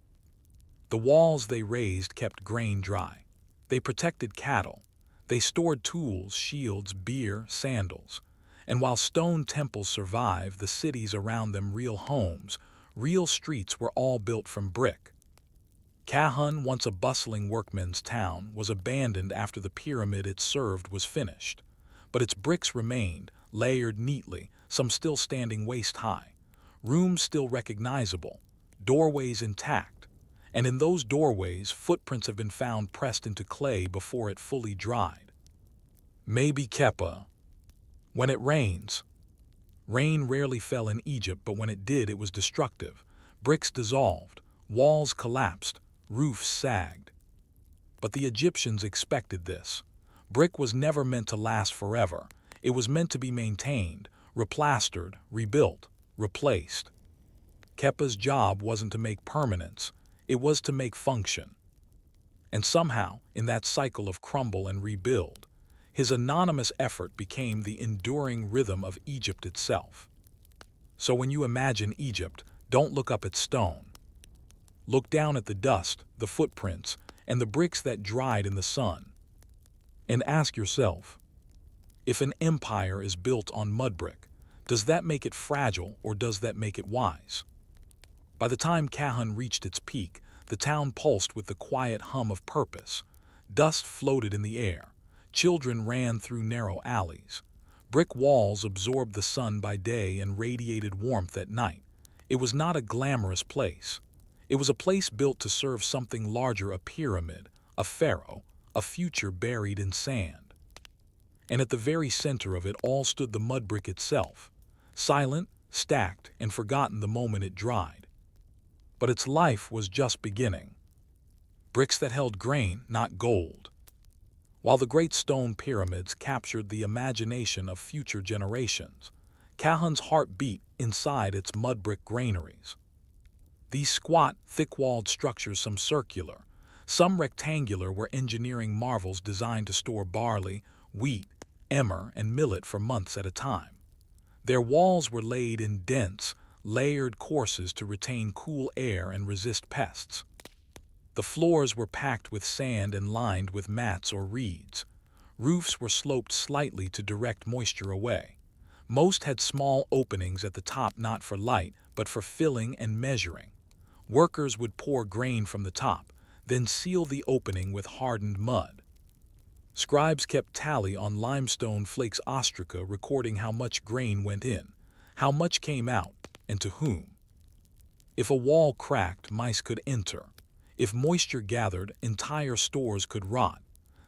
The walls they raised kept grain dry. They protected cattle. They stored tools, shields, beer, sandals. And while stone temples survived, the cities around them, real homes, real streets, were all built from brick. Kahun, once a bustling workmen's town, was abandoned after the pyramid it served was finished. But its bricks remained, layered neatly, some still standing waist-high. Rooms still recognizable, doorways intact. And in those doorways, footprints have been found pressed into clay before it fully dried. Maybe Kepa. When it rains. Rain rarely fell in Egypt, but when it did, it was destructive. Bricks dissolved, walls collapsed, roofs sagged. But the Egyptians expected this. Brick was never meant to last forever. It was meant to be maintained, replastered, rebuilt, replaced. Kepa's job wasn't to make permanence, it was to make function. And somehow, in that cycle of crumble and rebuild, his anonymous effort became the enduring rhythm of Egypt itself. So when you imagine Egypt, don't look up at stone. Look down at the dust, the footprints, and the bricks that dried in the sun. And ask yourself, if an empire is built on mud brick, does that make it fragile or does that make it wise? By the time Kahun reached its peak, the town pulsed with the quiet hum of purpose. Dust floated in the air. Children ran through narrow alleys. Brick walls absorbed the sun by day and radiated warmth at night. It was not a glamorous place. It was a place built to serve something larger: a pyramid, a pharaoh, a future buried in sand. And at the very center of it all stood the mud brick itself, silent, stacked, and forgotten the moment it dried. But its life was just beginning. Bricks that held grain, not gold. While the great stone pyramids captured the imagination of future generations, Cahun's heart beat inside its mud brick granaries. These squat, thick-walled structures, some circular, some rectangular, were engineering marvels designed to store barley, wheat, emmer, and millet for months at a time. Their walls were laid in dense, layered courses to retain cool air and resist pests. The floors were packed with sand and lined with mats or reeds. Roofs were sloped slightly to direct moisture away. Most had small openings at the top, not for light, but for filling and measuring. Workers would pour grain from the top, then seal the opening with hardened mud. Scribes kept tally on limestone flakes ostraca, recording how much grain went in, how much came out, and to whom. If a wall cracked, mice could enter. If moisture gathered, entire stores could rot.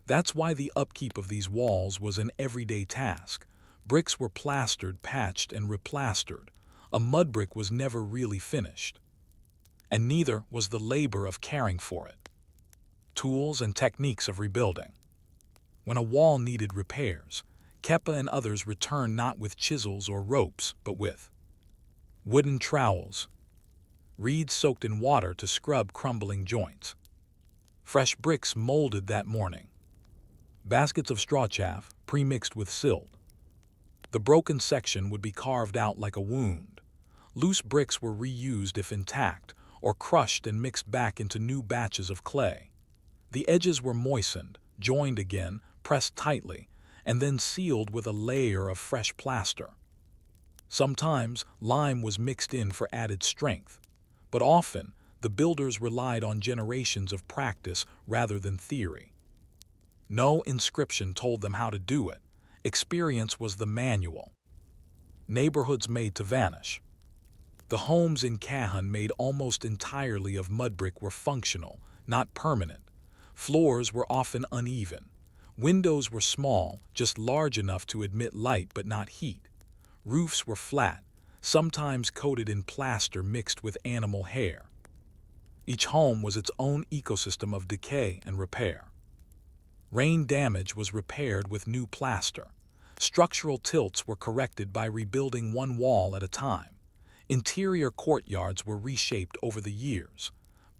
That's why the upkeep of these walls was an everyday task. Bricks were plastered, patched, and replastered. A mud brick was never really finished. And neither was the labor of caring for it. Tools and techniques of rebuilding. When a wall needed repairs, Kepa and others returned not with chisels or ropes, but with wooden trowels, reeds soaked in water to scrub crumbling joints, fresh bricks molded that morning, baskets of straw chaff pre-mixed with silt. The broken section would be carved out like a wound. Loose bricks were reused if intact, or crushed and mixed back into new batches of clay. The edges were moistened, joined again, pressed tightly, and then sealed with a layer of fresh plaster. Sometimes lime was mixed in for added strength, but often the builders relied on generations of practice rather than theory. No inscription told them how to do it. Experience was the manual. Neighborhoods made to vanish. The homes in Cahun, made almost entirely of mud brick, were functional, not permanent. Floors were often uneven. Windows were small, just large enough to admit light but not heat. Roofs were flat, sometimes coated in plaster mixed with animal hair. Each home was its own ecosystem of decay and repair. Rain damage was repaired with new plaster. Structural tilts were corrected by rebuilding one wall at a time. Interior courtyards were reshaped over the years.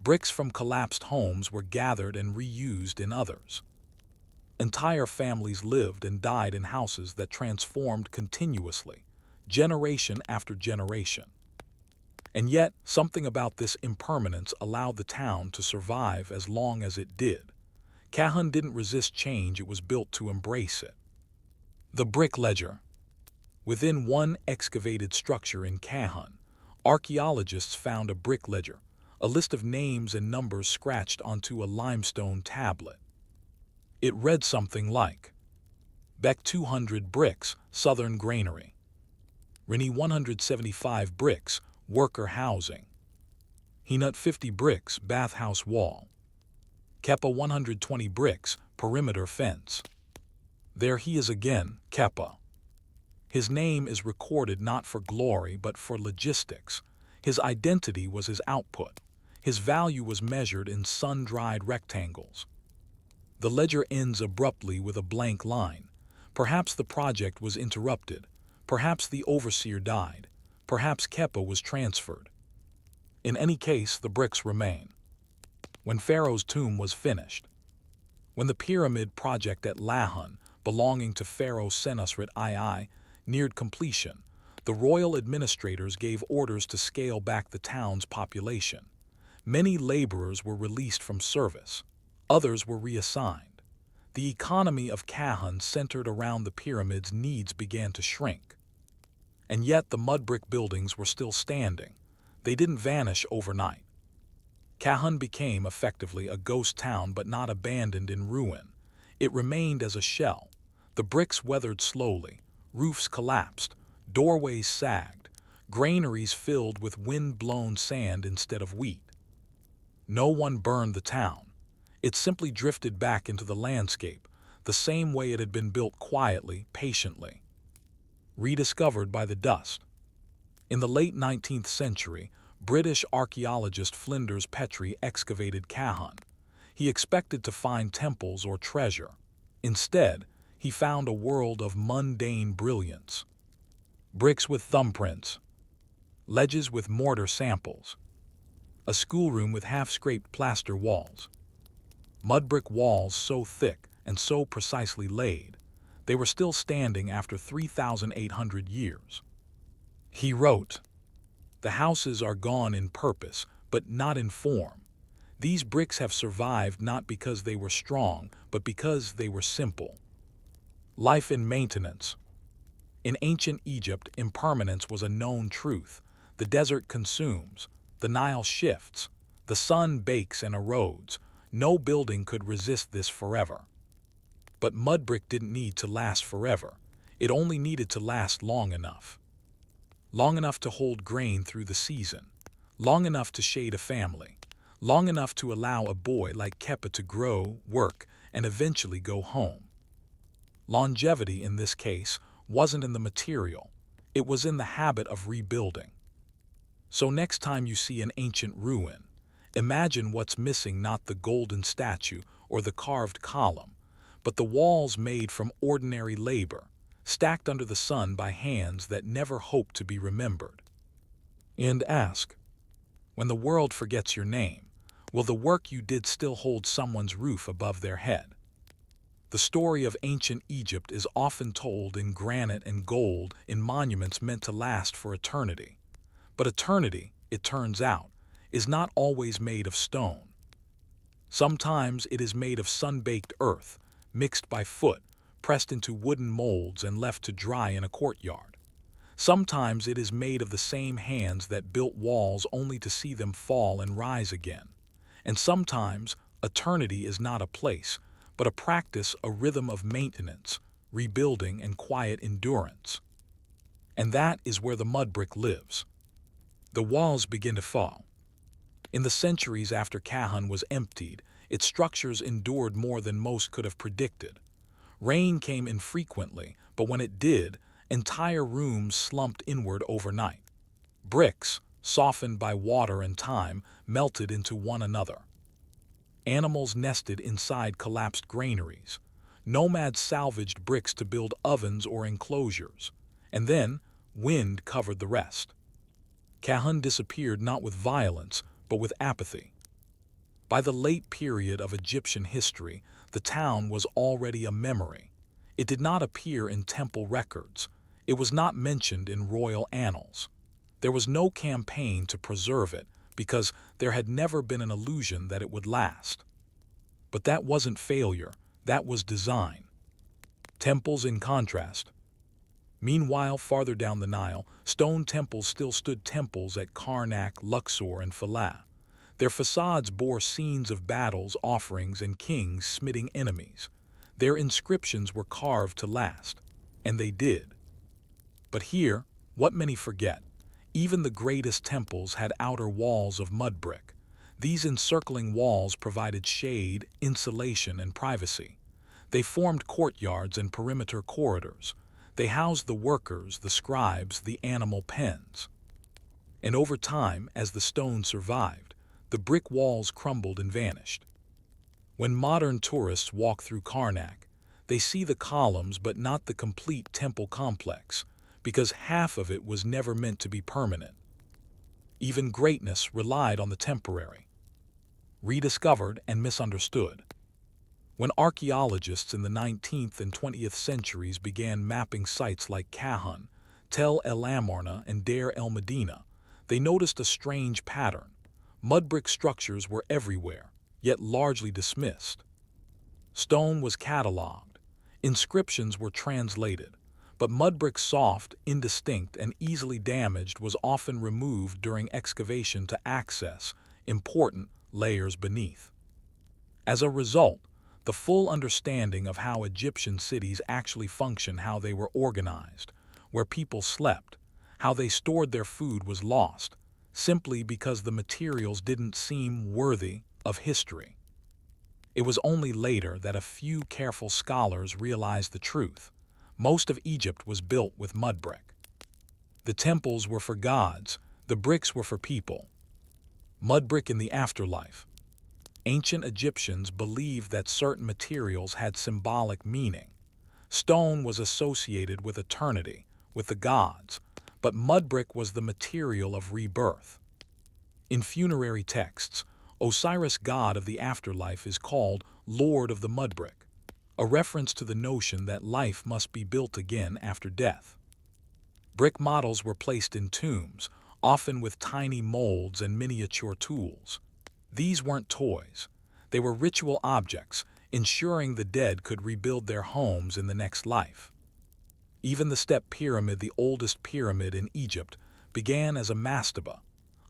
Bricks from collapsed homes were gathered and reused in others. Entire families lived and died in houses that transformed continuously, generation after generation. And yet, something about this impermanence allowed the town to survive as long as it did. Cahun didn't resist change, it was built to embrace it. The brick ledger. Within one excavated structure in Cahun, archaeologists found a brick ledger, a list of names and numbers scratched onto a limestone tablet. It read something like: Beck 200 bricks, Southern Granary. Rini 175 bricks, worker housing. Hinut 50 bricks, bathhouse wall. Kepa 120 bricks, perimeter fence. There he is again, Kepa. His name is recorded not for glory but for logistics. His identity was his output. His value was measured in sun-dried rectangles. The ledger ends abruptly with a blank line. Perhaps the project was interrupted. Perhaps the overseer died. Perhaps Kepa was transferred. In any case, the bricks remain. When Pharaoh's tomb was finished. When the pyramid project at Lahun, belonging to Pharaoh Senusret II, neared completion, the royal administrators gave orders to scale back the town's population. Many laborers were released from service. Others were reassigned. The economy of Cahun, centered around the pyramid's needs, began to shrink. And yet the mud brick buildings were still standing. They didn't vanish overnight. Cahun became effectively a ghost town, but not abandoned in ruin. It remained as a shell. The bricks weathered slowly. Roofs collapsed. Doorways sagged. Granaries filled with wind-blown sand instead of wheat. No one burned the town. It simply drifted back into the landscape, the same way it had been built, quietly, patiently. Rediscovered by the dust. In the late 19th century, British archaeologist Flinders Petrie excavated Cahun. He expected to find temples or treasure. Instead, he found a world of mundane brilliance. bricks with thumbprints, ledges with mortar samples, a schoolroom with half-scraped plaster walls, mud brick walls so thick and so precisely laid, they were still standing after 3,800 years. He wrote, "The houses are gone in purpose, but not in form. These bricks have survived not because they were strong, but because they were simple." Life in maintenance. In ancient Egypt, impermanence was a known truth. The desert consumes, the Nile shifts, the sun bakes and erodes. No building could resist this forever. But mud brick didn't need to last forever. It only needed to last long enough. Long enough to hold grain through the season. Long enough to shade a family. Long enough to allow a boy like Kepa to grow, work, and eventually go home. Longevity in this case wasn't in the material, it was in the habit of rebuilding. So next time you see an ancient ruin, imagine what's missing: not the golden statue or the carved column, but the walls made from ordinary labor, stacked under the sun by hands that never hoped to be remembered. And ask, when the world forgets your name, will the work you did still hold someone's roof above their head? The story of ancient Egypt is often told in granite and gold, in monuments meant to last for eternity. But eternity, it turns out, is not always made of stone. Sometimes it is made of sun-baked earth, mixed by foot, pressed into wooden molds and left to dry in a courtyard. Sometimes it is made of the same hands that built walls only to see them fall and rise again. And sometimes eternity is not a place, but a practice, a rhythm of maintenance, rebuilding, and quiet endurance. And that is where the mud brick lives. The walls begin to fall. In the centuries after Kahun was emptied, its structures endured more than most could have predicted. Rain came infrequently, but when it did, entire rooms slumped inward overnight. Bricks, softened by water and time, melted into one another. Animals nested inside collapsed granaries. Nomads salvaged bricks to build ovens or enclosures. And then, wind covered the rest. Kahun disappeared not with violence, but with apathy. By the late period of Egyptian history, the town was already a memory. It did not appear in temple records. It was not mentioned in royal annals. There was no campaign to preserve it, because there had never been an illusion that it would last. But that wasn't failure, that was design. Temples in contrast. Meanwhile, farther down the Nile, stone temples still stood, temples at Karnak, Luxor, and Philae. Their facades bore scenes of battles, offerings, and kings smiting enemies. Their inscriptions were carved to last, and they did. But here, what many forget, even the greatest temples had outer walls of mud brick. These encircling walls provided shade, insulation, and privacy. They formed courtyards and perimeter corridors. They housed the workers, the scribes, the animal pens. And over time, as the stone survived, the brick walls crumbled and vanished. When modern tourists walk through Karnak, they see the columns but not the complete temple complex, because half of it was never meant to be permanent. Even greatness relied on the temporary. Rediscovered and misunderstood. When archaeologists in the 19th and 20th centuries began mapping sites like Kahun, Tel El Amarna, and Deir el Medina, they noticed a strange pattern. Mud brick structures were everywhere, yet largely dismissed. Stone was catalogued, inscriptions were translated, but mud brick, soft, indistinct, and easily damaged, was often removed during excavation to access important layers beneath. As a result, the full understanding of how Egyptian cities actually function, how they were organized, where people slept, how they stored their food, was lost, simply because the materials didn't seem worthy of history. It was only later that a few careful scholars realized the truth. Most of Egypt was built with mud brick. The temples were for gods, the bricks were for people. Mud brick in the afterlife. Ancient Egyptians believed that certain materials had symbolic meaning. Stone was associated with eternity, with the gods, but mud brick was the material of rebirth. In funerary texts, Osiris, god of the afterlife, is called Lord of the Mud Brick, a reference to the notion that life must be built again after death. Brick models were placed in tombs, often with tiny molds and miniature tools. These weren't toys. They were ritual objects, ensuring the dead could rebuild their homes in the next life. Even the step pyramid, the oldest pyramid in Egypt, began as a mastaba,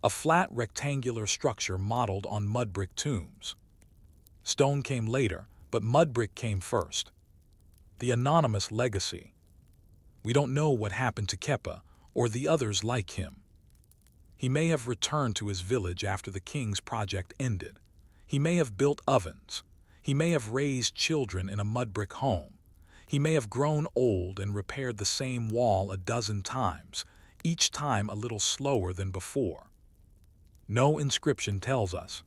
a flat rectangular structure modeled on mud brick tombs. Stone came later, but mud brick came first. The anonymous legacy. We don't know what happened to Kepa or the others like him. He may have returned to his village after the king's project ended. He may have built ovens. He may have raised children in a mud brick home. He may have grown old and repaired the same wall a dozen times, each time a little slower than before. No inscription tells us.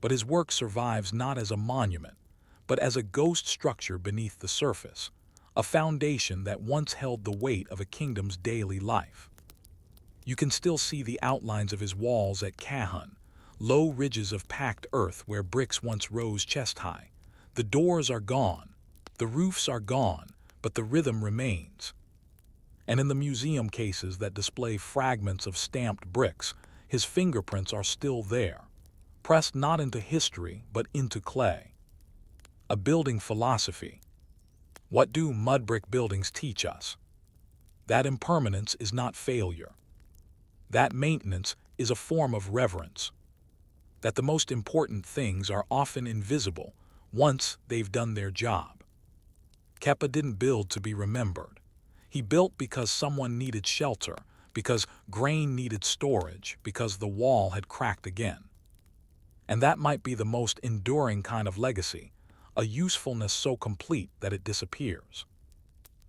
But his work survives not as a monument, but as a ghost structure beneath the surface, a foundation that once held the weight of a kingdom's daily life. You can still see the outlines of his walls at Kahun, low ridges of packed earth where bricks once rose chest-high. The doors are gone, the roofs are gone, but the rhythm remains. And in the museum cases that display fragments of stamped bricks, his fingerprints are still there, pressed not into history but into clay. A building philosophy. What do mud brick buildings teach us? That impermanence is not failure. That maintenance is a form of reverence. That the most important things are often invisible once they've done their job. Kepa didn't build to be remembered. He built because someone needed shelter, because grain needed storage, because the wall had cracked again. And that might be the most enduring kind of legacy, a usefulness so complete that it disappears.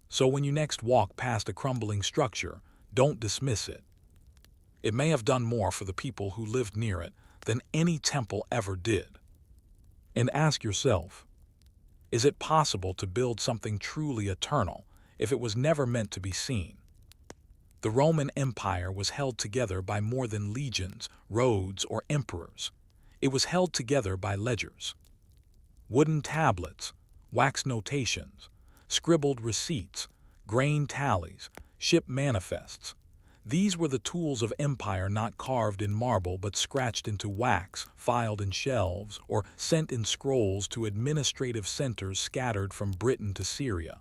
So when you next walk past a crumbling structure, don't dismiss it. It may have done more for the people who lived near it than any temple ever did. And ask yourself, is it possible to build something truly eternal if it was never meant to be seen? The Roman Empire was held together by more than legions, roads, or emperors. It was held together by ledgers. Wooden tablets, wax notations, scribbled receipts, grain tallies, ship manifests. These were the tools of empire, not carved in marble but scratched into wax, filed in shelves, or sent in scrolls to administrative centers scattered from Britain to Syria.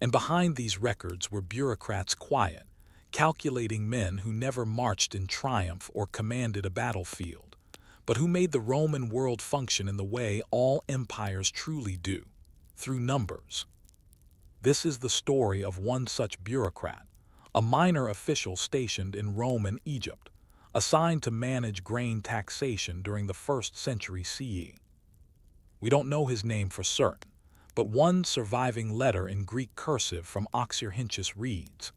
And behind these records were bureaucrats, quiet, calculating men who never marched in triumph or commanded a battlefield, but who made the Roman world function in the way all empires truly do, through numbers. This is the story of one such bureaucrat, a minor official stationed in Rome and Egypt, assigned to manage grain taxation during the 1st century CE. We don't know his name for certain, but one surviving letter in Greek cursive from Oxyrhynchus reads,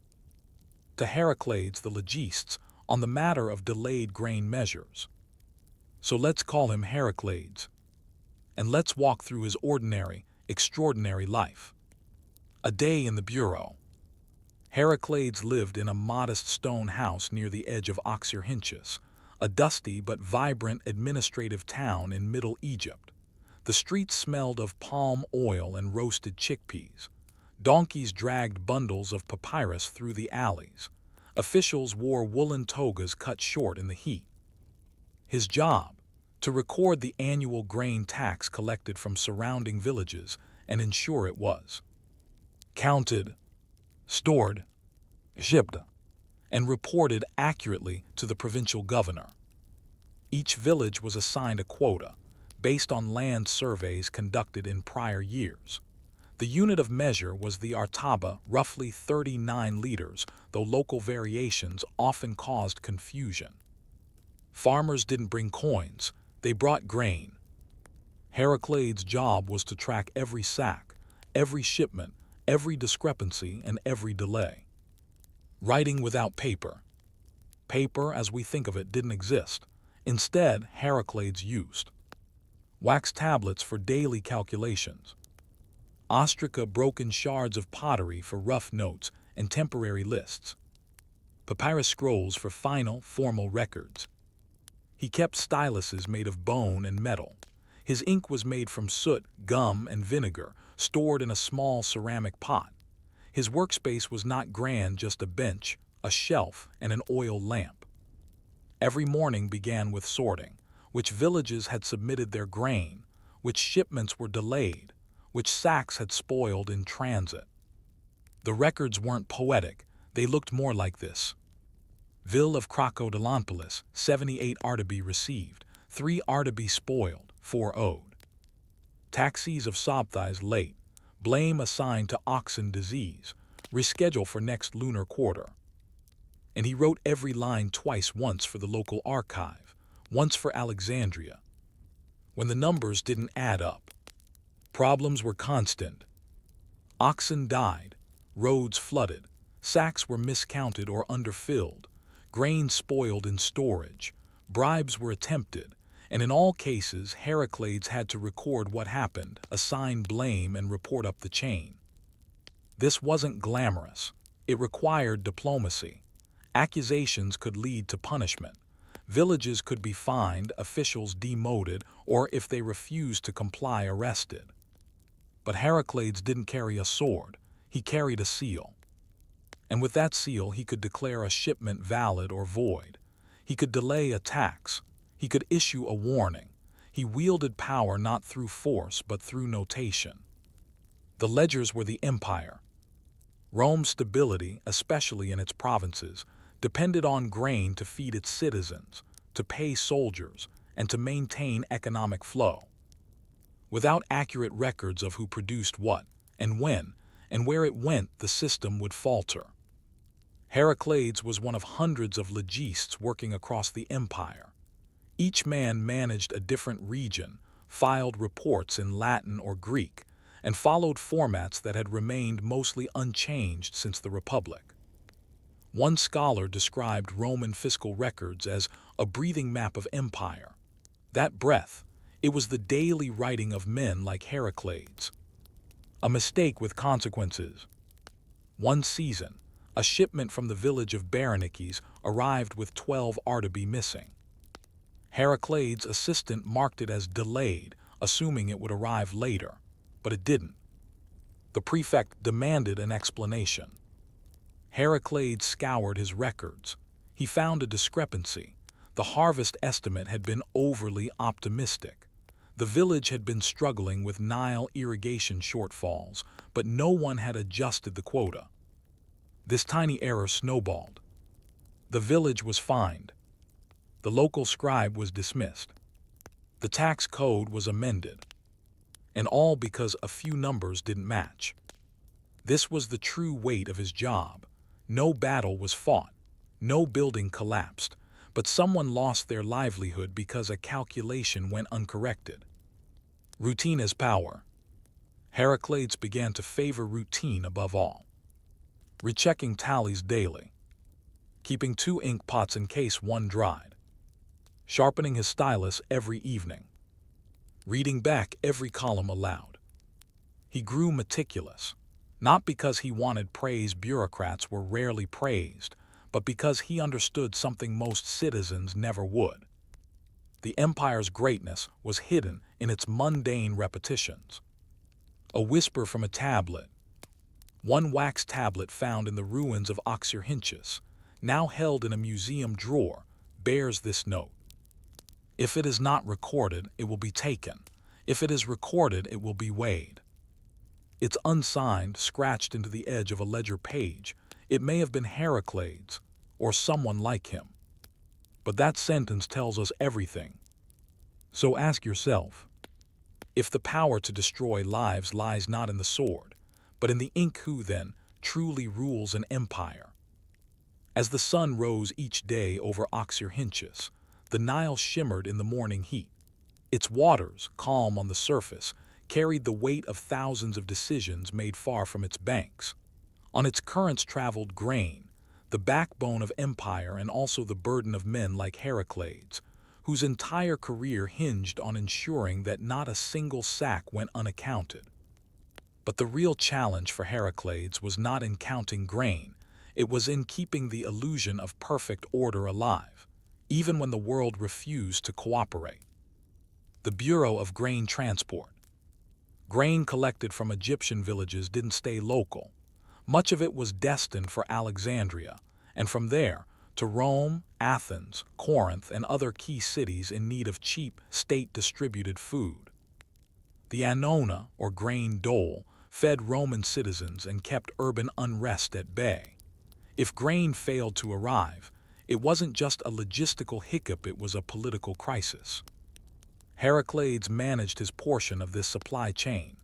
"To Heracles the legists on the matter of delayed grain measures." So let's call him Heracles, and let's walk through his ordinary, extraordinary life. A day in the bureau. Heracles lived in a modest stone house near the edge of Oxyrhynchus, a dusty but vibrant administrative town in Middle Egypt. The streets smelled of palm oil and roasted chickpeas. Donkeys dragged bundles of papyrus through the alleys. Officials wore woolen togas cut short in the heat. His job? To record the annual grain tax collected from surrounding villages and ensure it was counted, stored, shipped, and reported accurately to the provincial governor. Each village was assigned a quota, based on land surveys conducted in prior years. The unit of measure was the artaba, roughly 39 liters, though local variations often caused confusion. Farmers didn't bring coins, they brought grain. Heracles' job was to track every sack, every shipment, every discrepancy, and every delay. Writing without paper. Paper, as we think of it, didn't exist. Instead, Heracles used wax tablets for daily calculations, ostraca broken shards of pottery for rough notes, and temporary lists. Papyrus scrolls for final, formal records. He kept styluses made of bone and metal. His ink was made from soot, gum, and vinegar, stored in a small ceramic pot. His workspace was not grand, just a bench, a shelf, and an oil lamp. Every morning began with sorting, which villages had submitted their grain, which shipments were delayed, which sacks had spoiled in transit. The records weren't poetic, they looked more like this. Ville of Crocodilonpolis, 78 Artabi received, 3 Artabi spoiled, 4 owed. Taxis of Sobthais late, blame assigned to oxen disease, reschedule for next lunar quarter. And he wrote every line twice, once for the local archive, once for Alexandria. When the numbers didn't add up, problems were constant. Oxen died, roads flooded, sacks were miscounted or underfilled, grain spoiled in storage, bribes were attempted, and in all cases Heracles had to record what happened, assign blame, and report up the chain. This wasn't glamorous. It required diplomacy. Accusations could lead to punishment. Villages could be fined, officials demoted, or if they refused to comply, arrested. But Heracles didn't carry a sword, he carried a seal. And with that seal he could declare a shipment valid or void. He could delay a tax. He could issue a warning. He wielded power not through force but through notation. The ledgers were the empire. Rome's stability, especially in its provinces, depended on grain to feed its citizens, to pay soldiers, and to maintain economic flow. Without accurate records of who produced what, and when, and where it went, the system would falter. Heracles was one of hundreds of legistes working across the empire. Each man managed a different region, filed reports in Latin or Greek, and followed formats that had remained mostly unchanged since the Republic. One scholar described Roman fiscal records as a breathing map of empire. That breath, it was the daily writing of men like Heracles. A mistake with consequences. One season, a shipment from the village of Berenikes arrived with 12 Artabi missing. Heracles' assistant marked it as delayed, assuming it would arrive later, but it didn't. The prefect demanded an explanation. Heracles scoured his records. He found a discrepancy. The harvest estimate had been overly optimistic. The village had been struggling with Nile irrigation shortfalls, but no one had adjusted the quota. This tiny error snowballed. The village was fined. The local scribe was dismissed. The tax code was amended. And all because a few numbers didn't match. This was the true weight of his job. No battle was fought. No building collapsed. But someone lost their livelihood because a calculation went uncorrected. Routine is power. Heracles began to favor routine above all. Rechecking tallies daily. Keeping 2 ink pots in case one dried. Sharpening his stylus every evening. Reading back every column aloud. He grew meticulous, not because he wanted praise. Bureaucrats were rarely praised, but because he understood something most citizens never would. The empire's greatness was hidden in its mundane repetitions. A whisper from a tablet. One wax tablet found in the ruins of Oxyrhynchus, now held in a museum drawer, bears this note. If it is not recorded, it will be taken. If it is recorded, it will be weighed. It's unsigned, scratched into the edge of a ledger page. It may have been Heracles, or someone like him. But that sentence tells us everything. So ask yourself, if the power to destroy lives lies not in the sword, but in the ink, who then truly rules an empire? As the sun rose each day over Oxyrhynchus, the Nile shimmered in the morning heat. Its waters, calm on the surface, carried the weight of thousands of decisions made far from its banks. On its currents traveled grain, the backbone of empire, and also the burden of men like Heracles, whose entire career hinged on ensuring that not a single sack went unaccounted. But the real challenge for Heracles was not in counting grain, it was in keeping the illusion of perfect order alive, even when the world refused to cooperate. The Bureau of Grain Transport. Grain collected from Egyptian villages didn't stay local. Much of it was destined for Alexandria, and from there to Rome, Athens, Corinth, and other key cities in need of cheap, state-distributed food. The annona, or grain dole, fed Roman citizens and kept urban unrest at bay. If grain failed to arrive, it wasn't just a logistical hiccup, it was a political crisis. Heracles managed his portion of this supply chain.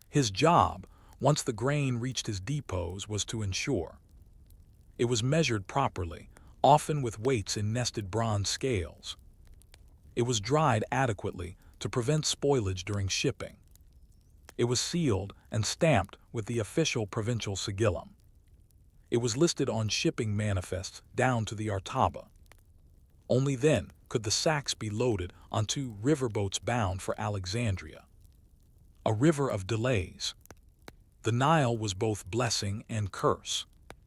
His job, once the grain reached his depots, was to ensure it was measured properly, often with weights in nested bronze scales. It was dried adequately to prevent spoilage during shipping. It was sealed and stamped with the official provincial sigillum. It was listed on shipping manifests down to the artaba. Only then could the sacks be loaded onto riverboats bound for Alexandria. A river of delays. The Nile was both blessing and curse.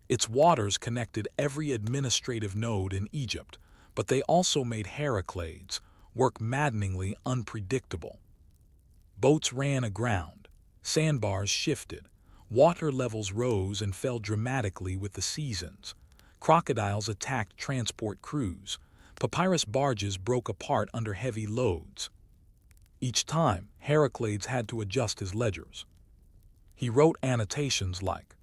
Its waters connected every administrative node in Egypt, but they also made Heracles' work maddeningly unpredictable. Boats ran aground, sandbars shifted, water levels rose and fell dramatically with the seasons. Crocodiles attacked transport crews. Papyrus barges broke apart under heavy loads. Each time, Heracles had to adjust his ledgers. He wrote annotations like,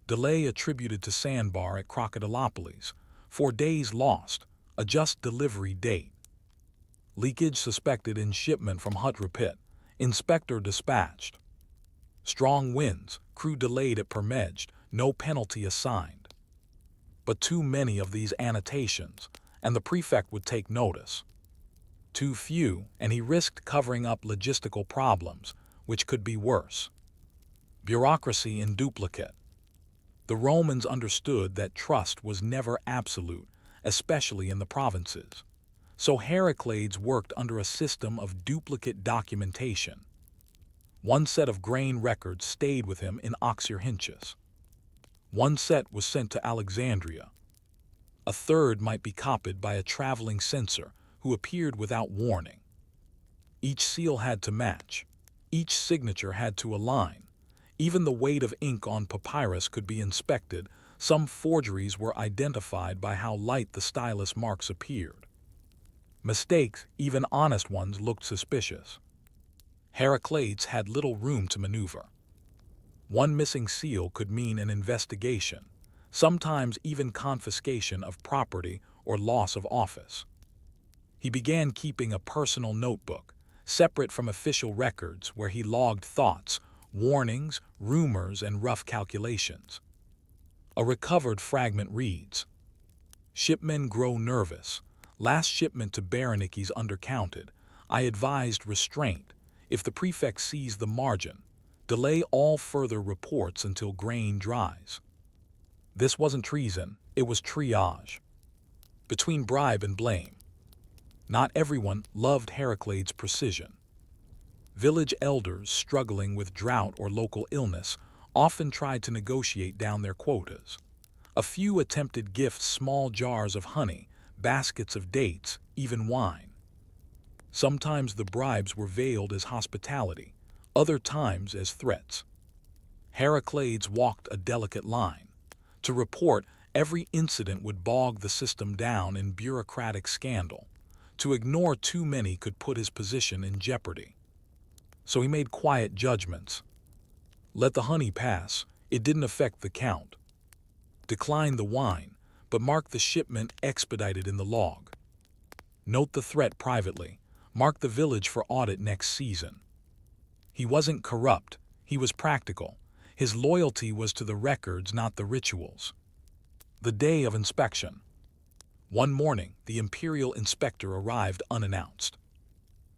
"Delay attributed to sandbar at Crocodilopolis, 4 days lost, adjust delivery date. Leakage suspected in shipment from Hutrapit, inspector dispatched. Strong winds, crew delayed at Permejde, no penalty assigned." But too many of these annotations, and the prefect would take notice. Too few, and he risked covering up logistical problems, which could be worse. Bureaucracy in duplicate. The Romans understood that trust was never absolute, especially in the provinces. So Heracles worked under a system of duplicate documentation. One set of grain records stayed with him in Oxyrhynchus. One set was sent to Alexandria. A third might be copied by a traveling censor who appeared without warning. Each seal had to match. Each signature had to align. Even the weight of ink on papyrus could be inspected. Some forgeries were identified by how light the stylus marks appeared. Mistakes, even honest ones, looked suspicious. Heracles had little room to maneuver. One missing seal could mean an investigation, sometimes even confiscation of property or loss of office. He began keeping a personal notebook, separate from official records, where he logged thoughts, warnings, rumors, and rough calculations. A recovered fragment reads, "Shipmen grow nervous. Last shipment to Berenikes undercounted. I advised restraint. If the prefect sees the margin, delay all further reports until grain dries." This wasn't treason, it was triage. Between bribe and blame. Not everyone loved Heracles' precision. Village elders struggling with drought or local illness often tried to negotiate down their quotas. A few attempted gifts, small jars of honey, baskets of dates, even wine. Sometimes the bribes were veiled as hospitality, other times as threats. Heracles walked a delicate line. To report every incident would bog the system down in bureaucratic scandal. To ignore too many could put his position in jeopardy. So he made quiet judgments. Let the honey pass, it didn't affect the count. Decline the wine, but mark the shipment expedited in the log. Note the threat privately, mark the village for audit next season. He wasn't corrupt, he was practical. His loyalty was to the records, not the rituals. The day of inspection. One morning, the imperial inspector arrived unannounced.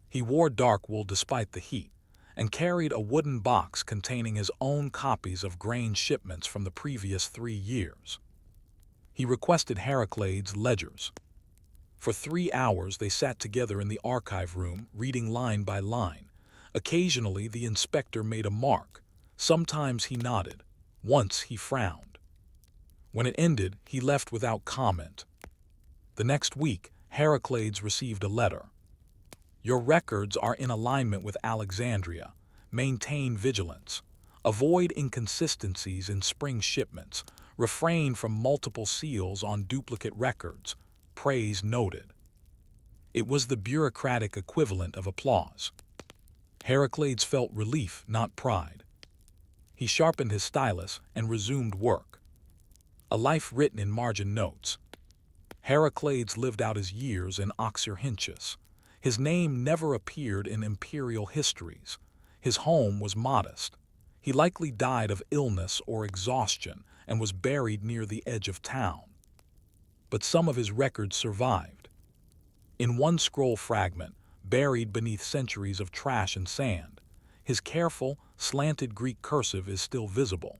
He wore dark wool despite the heat, and carried a wooden box containing his own copies of grain shipments from the previous 3 years. He requested Heracles' ledgers. For 3 hours they sat together in the archive room, reading line by line. Occasionally the inspector made a mark, Sometimes he nodded. Once he frowned. When it ended, he left without comment. The next week, Heracles received a letter. Your records are in alignment with Alexandria. Maintain vigilance. Avoid inconsistencies in spring shipments. Refrain from multiple seals on duplicate records. Praise noted. It was the bureaucratic equivalent of applause. Heracles felt relief, not pride. He sharpened his stylus and resumed work. A life written in margin notes. Heracles lived out his years in Oxyrhynchus. His name never appeared in imperial histories. His home was modest. He likely died of illness or exhaustion and was buried near the edge of town. But some of his records survived. In one scroll fragment, buried beneath centuries of trash and sand, his careful, slanted Greek cursive is still visible.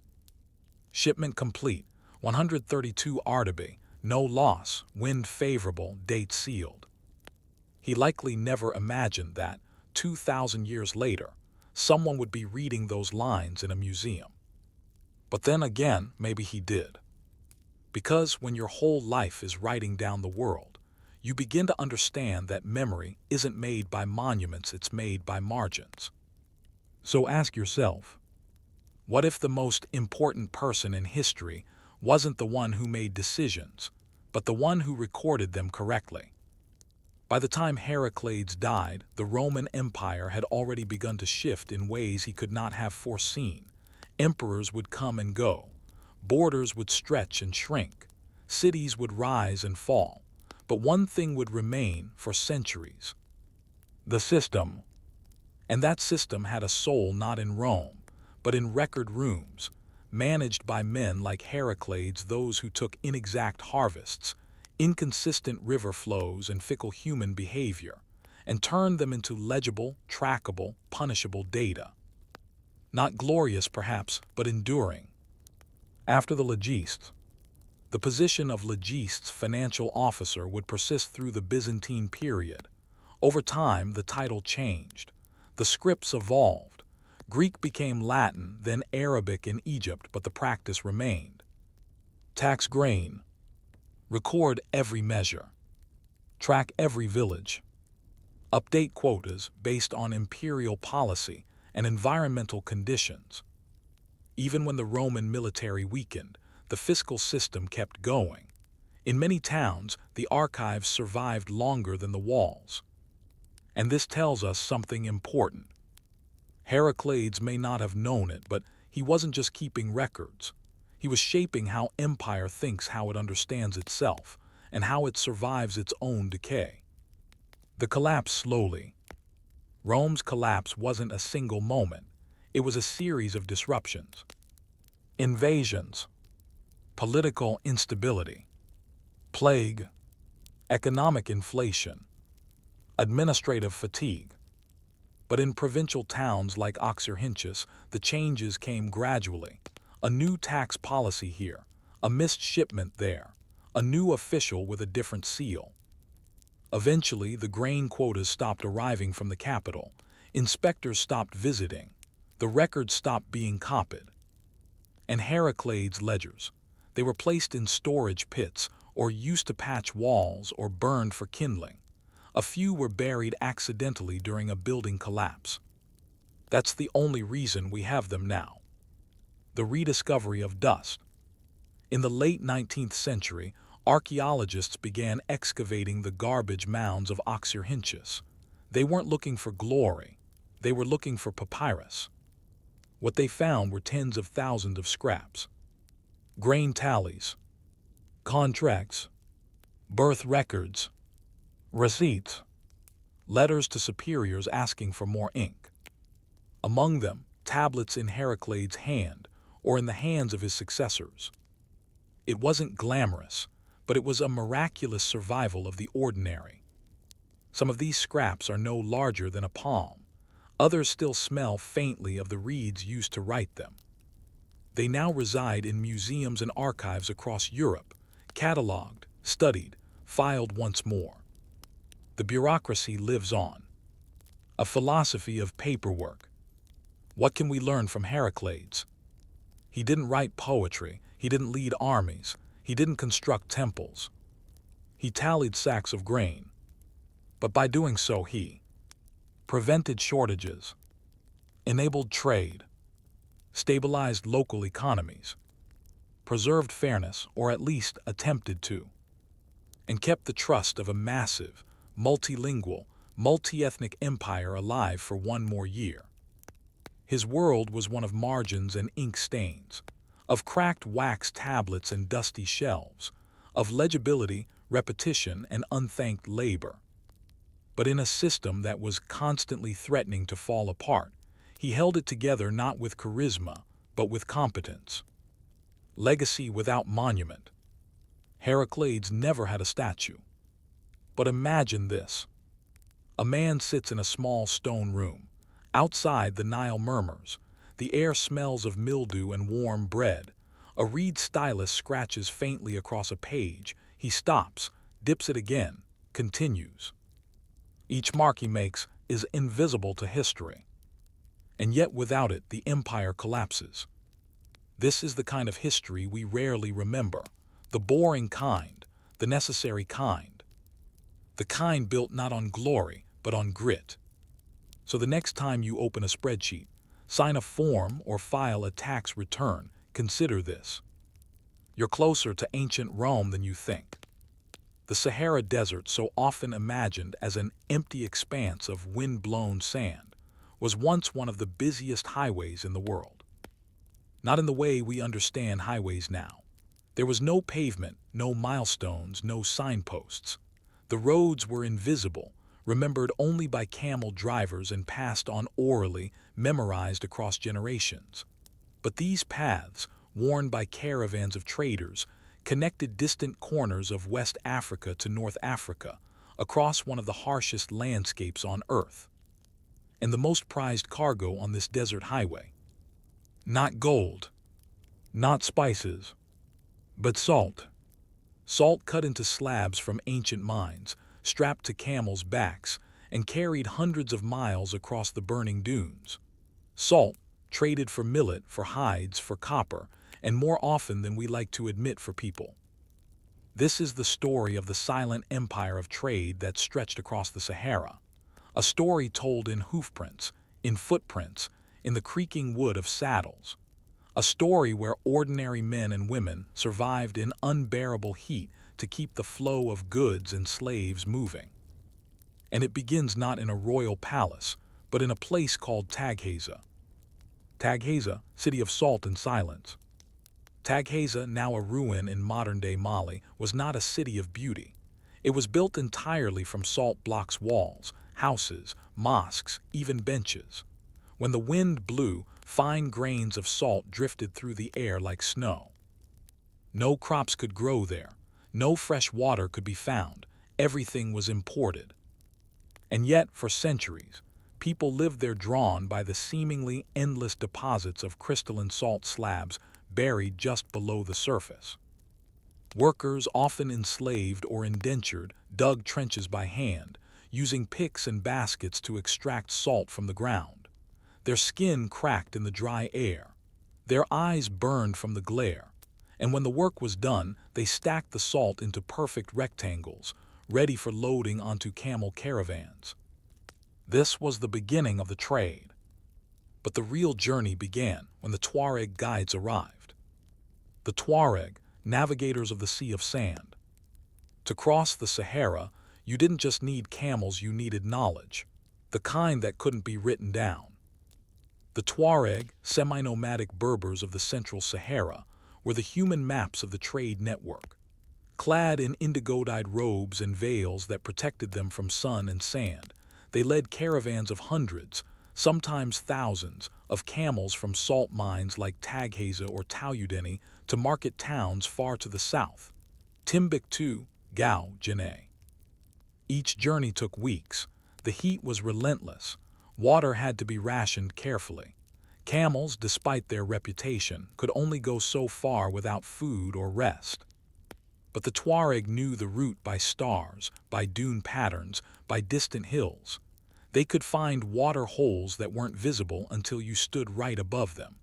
Shipment complete, 132 Artaby, no loss, wind favorable, date sealed. He likely never imagined that, 2,000 years later, someone would be reading those lines in a museum. But then again, maybe he did. Because when your whole life is writing down the world, you begin to understand that memory isn't made by monuments, it's made by margins. So ask yourself, what if the most important person in history wasn't the one who made decisions, but the one who recorded them correctly? By the time Heracles died, the Roman Empire had already begun to shift in ways he could not have foreseen. Emperors would come and go. Borders would stretch and shrink. Cities would rise and fall. But one thing would remain for centuries: the system. And that system had a soul not in Rome, but in record rooms, managed by men like Heracles, those who took inexact harvests, inconsistent river flows, and fickle human behavior, and turned them into legible, trackable, punishable data. Not glorious, perhaps, but enduring. After the legistes, the position of legistes, financial officer, would persist through the Byzantine period. Over time, the title changed. The scripts evolved. Greek became Latin, then Arabic in Egypt, but the practice remained. Tax grain. Record every measure. Track every village. Update quotas based on imperial policy and environmental conditions. Even when the Roman military weakened, the fiscal system kept going. In many towns, the archives survived longer than the walls. And this tells us something important. Heracles may not have known it, but he wasn't just keeping records. He was shaping how empire thinks, how it understands itself, and how it survives its own decay. The collapse slowly. Rome's collapse wasn't a single moment. It was a series of disruptions. Invasions. Political instability. Plague. Economic inflation. Administrative fatigue. But in provincial towns like Oxyrhynchus, the changes came gradually. A new tax policy here, a missed shipment there, a new official with a different seal. Eventually, the grain quotas stopped arriving from the capital. Inspectors stopped visiting. The records stopped being copied. And Heracles' ledgers, they were placed in storage pits or used to patch walls or burned for kindling. A few were buried accidentally during a building collapse. That's the only reason we have them now. The rediscovery of dust. In the late 19th century, archaeologists began excavating the garbage mounds of Oxyrhynchus. They weren't looking for glory. They were looking for papyrus. What they found were tens of thousands of scraps. Grain tallies. Contracts. Birth records. Receipts. Letters to superiors asking for more ink. Among them, tablets in Heracles' hand or in the hands of his successors. It wasn't glamorous, but it was a miraculous survival of the ordinary. Some of these scraps are no larger than a palm. Others still smell faintly of the reeds used to write them. They now reside in museums and archives across Europe, cataloged, studied, filed once more. The bureaucracy lives on. A philosophy of paperwork. What can we learn from Heracles? He didn't write poetry, he didn't lead armies, he didn't construct temples. He tallied sacks of grain, but by doing so he prevented shortages, enabled trade, stabilized local economies, preserved fairness, or at least attempted to, and kept the trust of a massive, multilingual, multi-ethnic empire alive for one more year. His world was one of margins and ink stains, of cracked wax tablets and dusty shelves, of legibility, repetition, and unthanked labor. But in a system that was constantly threatening to fall apart, he held it together not with charisma, but with competence. Legacy without monument. Heracles never had a statue. But imagine this. A man sits in a small stone room. Outside, the Nile murmurs. The air smells of mildew and warm bread. A reed stylus scratches faintly across a page. He stops, dips it again, continues. Each mark he makes is invisible to history. And yet without it, the empire collapses. This is the kind of history we rarely remember. The boring kind, the necessary kind. The kind built not on glory, but on grit. So the next time you open a spreadsheet, sign a form, or file a tax return, consider this. You're closer to ancient Rome than you think. The Sahara Desert, so often imagined as an empty expanse of wind-blown sand, was once one of the busiest highways in the world. Not in the way we understand highways now. There was no pavement, no milestones, no signposts. The roads were invisible, remembered only by camel drivers and passed on orally, memorized across generations. But these paths, worn by caravans of traders, connected distant corners of West Africa to North Africa, across one of the harshest landscapes on Earth. And the most prized cargo on this desert highway? Not gold, not spices, but salt. Salt cut into slabs from ancient mines, strapped to camels' backs, and carried hundreds of miles across the burning dunes. Salt, traded for millet, for hides, for copper, and more often than we like to admit, for people. This is the story of the silent empire of trade that stretched across the Sahara. A story told in hoofprints, in footprints, in the creaking wood of saddles. A story where ordinary men and women survived in unbearable heat to keep the flow of goods and slaves moving. And it begins not in a royal palace, but in a place called Tagheza. Tagheza, city of salt and silence. Tagheza, now a ruin in modern-day Mali, was not a city of beauty. It was built entirely from salt blocks walls, houses, mosques, even benches. When the wind blew, fine grains of salt drifted through the air like snow. No crops could grow there. No fresh water could be found. Everything was imported. And yet, for centuries, people lived there drawn by the seemingly endless deposits of crystalline salt slabs buried just below the surface. Workers, often enslaved or indentured, dug trenches by hand, using picks and baskets to extract salt from the ground. Their skin cracked in the dry air. Their eyes burned from the glare. And when the work was done, they stacked the salt into perfect rectangles, ready for loading onto camel caravans. This was the beginning of the trade. But the real journey began when the Tuareg guides arrived. The Tuareg, navigators of the Sea of Sand. To cross the Sahara, you didn't just need camels, you needed knowledge, the kind that couldn't be written down. The Tuareg, semi-nomadic Berbers of the Central Sahara, were the human maps of the trade network. Clad in indigo-dyed robes and veils that protected them from sun and sand, they led caravans of hundreds, sometimes thousands, of camels from salt mines like Tagheza or Taoudeni to market towns far to the south, Timbuktu, Gao, Janae. Each journey took weeks. The heat was relentless. Water had to be rationed carefully. Camels, despite their reputation, could only go so far without food or rest. But the Tuareg knew the route by stars, by dune patterns, by distant hills. They could find water holes that weren't visible until you stood right above them.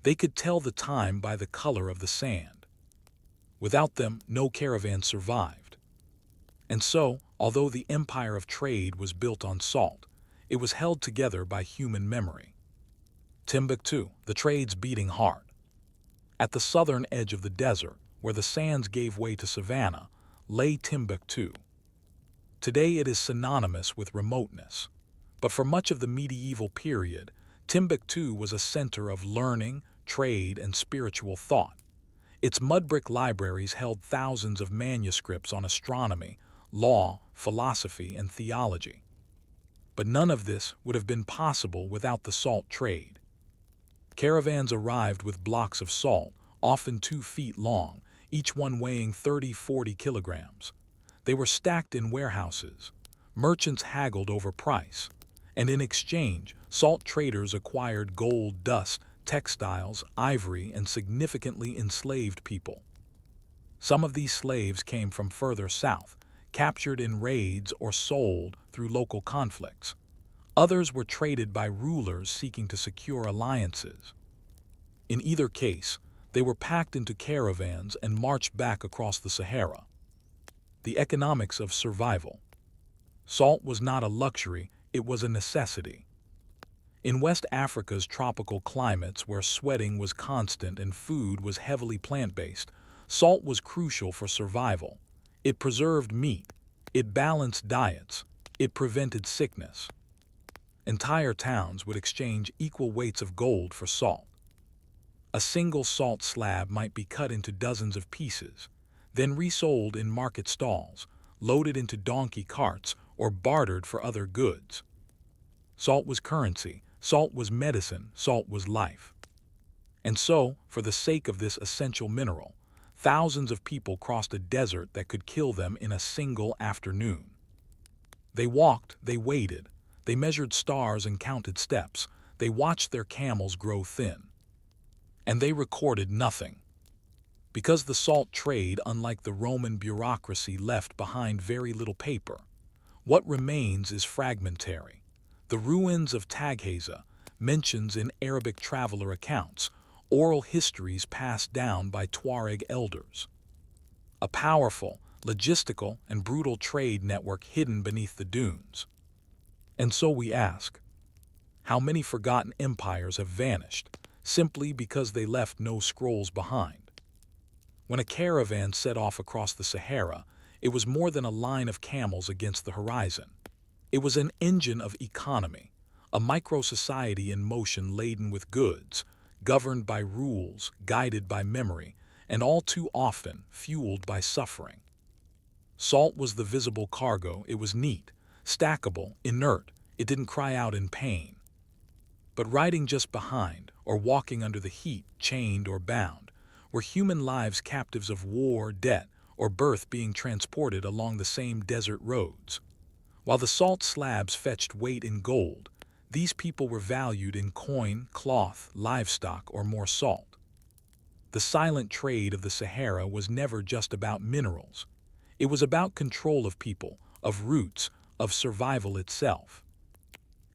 They could tell the time by the color of the sand. Without them, no caravan survived. And so, although the empire of trade was built on salt, it was held together by human memory. Timbuktu, the trade's beating heart. At the southern edge of the desert, where the sands gave way to savanna, lay Timbuktu. Today it is synonymous with remoteness. But for much of the medieval period, Timbuktu was a center of learning, trade, and spiritual thought. Its mud-brick libraries held thousands of manuscripts on astronomy, law, philosophy, and theology. But none of this would have been possible without the salt trade. Caravans arrived with blocks of salt, often 2 feet long, each one weighing 30–40 kilograms. They were stacked in warehouses. Merchants haggled over price, and in exchange, salt traders acquired gold dust, textiles, ivory, and significantly enslaved people. Some of these slaves came from further south, captured in raids or sold through local conflicts. Others were traded by rulers seeking to secure alliances. In either case, they were packed into caravans and marched back across the Sahara. The economics of survival. Salt was not a luxury, it was a necessity. In West Africa's tropical climates where sweating was constant and food was heavily plant-based, salt was crucial for survival. It preserved meat, it balanced diets, it prevented sickness. Entire towns would exchange equal weights of gold for salt. A single salt slab might be cut into dozens of pieces, then resold in market stalls, loaded into donkey carts, or bartered for other goods. Salt was currency, salt was medicine, salt was life. And so, for the sake of this essential mineral, thousands of people crossed a desert that could kill them in a single afternoon. They walked, they waited, they measured stars and counted steps, they watched their camels grow thin. And they recorded nothing. Because the salt trade, unlike the Roman bureaucracy, left behind very little paper. What remains is fragmentary. The ruins of Tagheza, mentions in Arabic traveler accounts, oral histories passed down by Tuareg elders. A powerful, logistical, and brutal trade network hidden beneath the dunes. And so we ask, how many forgotten empires have vanished, simply because they left no scrolls behind? When a caravan set off across the Sahara, it was more than a line of camels against the horizon. It was an engine of economy, a micro-society in motion laden with goods, governed by rules, guided by memory, and all too often fueled by suffering. Salt was the visible cargo. It was neat, stackable, inert. It didn't cry out in pain. But riding just behind, or walking under the heat, chained or bound, were human lives captives of war, debt, or birth being transported along the same desert roads. While the salt slabs fetched weight in gold, these people were valued in coin, cloth, livestock, or more salt. The silent trade of the Sahara was never just about minerals. It was about control of people, of roots, of survival itself.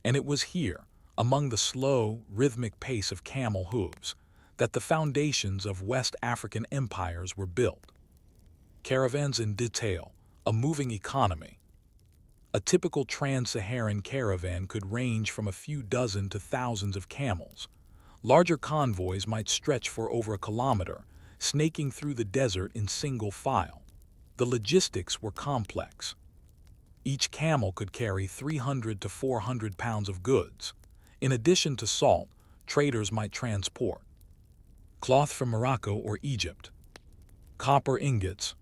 And it was here, among the slow, rhythmic pace of camel hooves, that the foundations of West African empires were built. Caravans in detail, a moving economy. A typical trans-Saharan caravan could range from a few dozen to thousands of camels. Larger convoys might stretch for over a kilometer, snaking through the desert in single file. The logistics were complex. Each camel could carry 300 to 400 pounds of goods. In addition to salt, traders might transport cloth from Morocco or Egypt, copper ingots,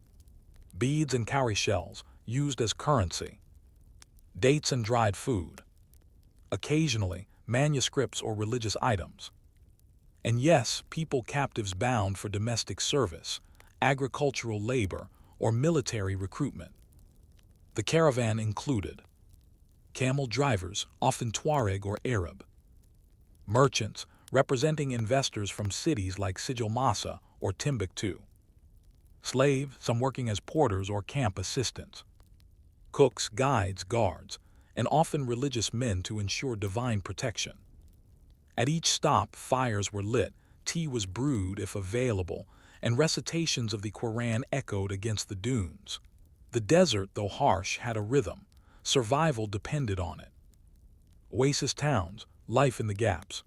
beads and cowrie shells used as currency, dates and dried food, occasionally manuscripts or religious items. And yes, people captives bound for domestic service, agricultural labor, or military recruitment. The caravan included camel drivers, often Tuareg or Arab, merchants, representing investors from cities like Sijil Massa or Timbuktu, slaves, some working as porters or camp assistants, cooks, guides, guards, and often religious men to ensure divine protection. At each stop, fires were lit, tea was brewed if available, and recitations of the Quran echoed against the dunes. The desert, though harsh, had a rhythm. Survival depended on it. Oasis towns, life in the gaps.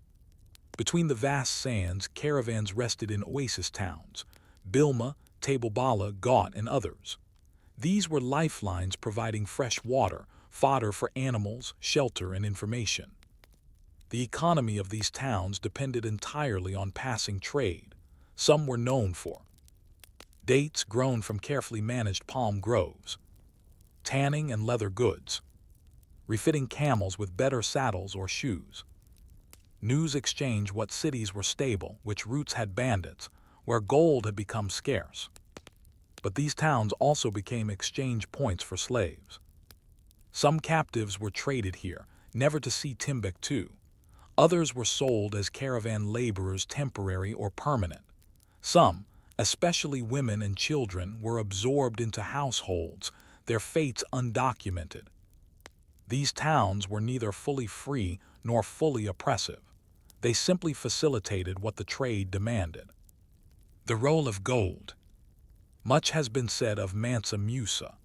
Between the vast sands, caravans rested in oasis towns, Bilma, Table Bala, Gaut, and others. These were lifelines providing fresh water, fodder for animals, shelter, and information. The economy of these towns depended entirely on passing trade. Some were known for dates grown from carefully managed palm groves, tanning and leather goods, refitting camels with better saddles or shoes. News exchange what cities were stable, which routes had bandits, where gold had become scarce. But these towns also became exchange points for slaves. Some captives were traded here, never to see Timbuktu. Others were sold as caravan laborers, temporary or permanent. Some, especially women and children, were absorbed into households, their fates undocumented. These towns were neither fully free nor fully oppressive. They simply facilitated what the trade demanded. The role of gold. Much has been said of Mansa Musa,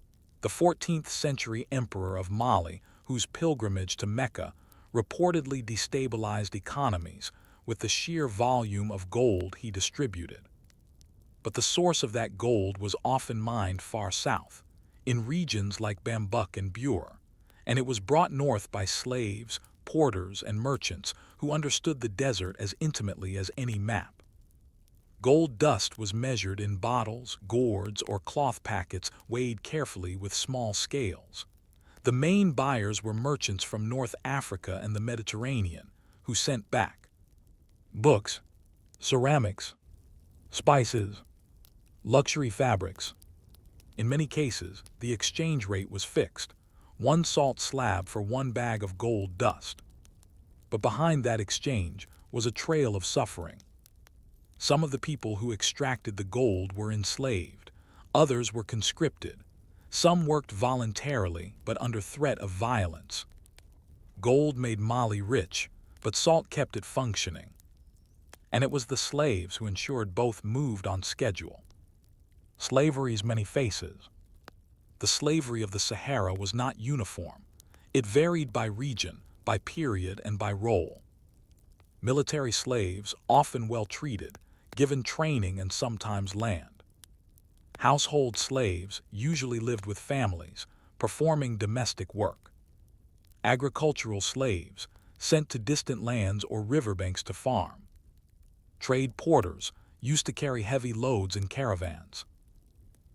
the 14th century emperor of Mali, whose pilgrimage to Mecca reportedly destabilized economies with the sheer volume of gold he distributed. But the source of that gold was often mined far south, in regions like Bambuck and Bure, and it was brought north by slaves, porters, and merchants who understood the desert as intimately as any map. Gold dust was measured in bottles, gourds, or cloth packets weighed carefully with small scales. The main buyers were merchants from North Africa and the Mediterranean, who sent back books, ceramics, spices, luxury fabrics. In many cases, the exchange rate was fixed, one salt slab for one bag of gold dust. But behind that exchange was a trail of suffering. Some of the people who extracted the gold were enslaved, others were conscripted. Some worked voluntarily, but under threat of violence. Gold made Mali rich, but salt kept it functioning. And it was the slaves who ensured both moved on schedule. Slavery's many faces. The slavery of the Sahara was not uniform. It varied by region, by period, and by role. Military slaves, often well treated, given training and sometimes land. Household slaves usually lived with families, performing domestic work. Agricultural slaves, sent to distant lands or riverbanks to farm. Trade porters, used to carry heavy loads in caravans.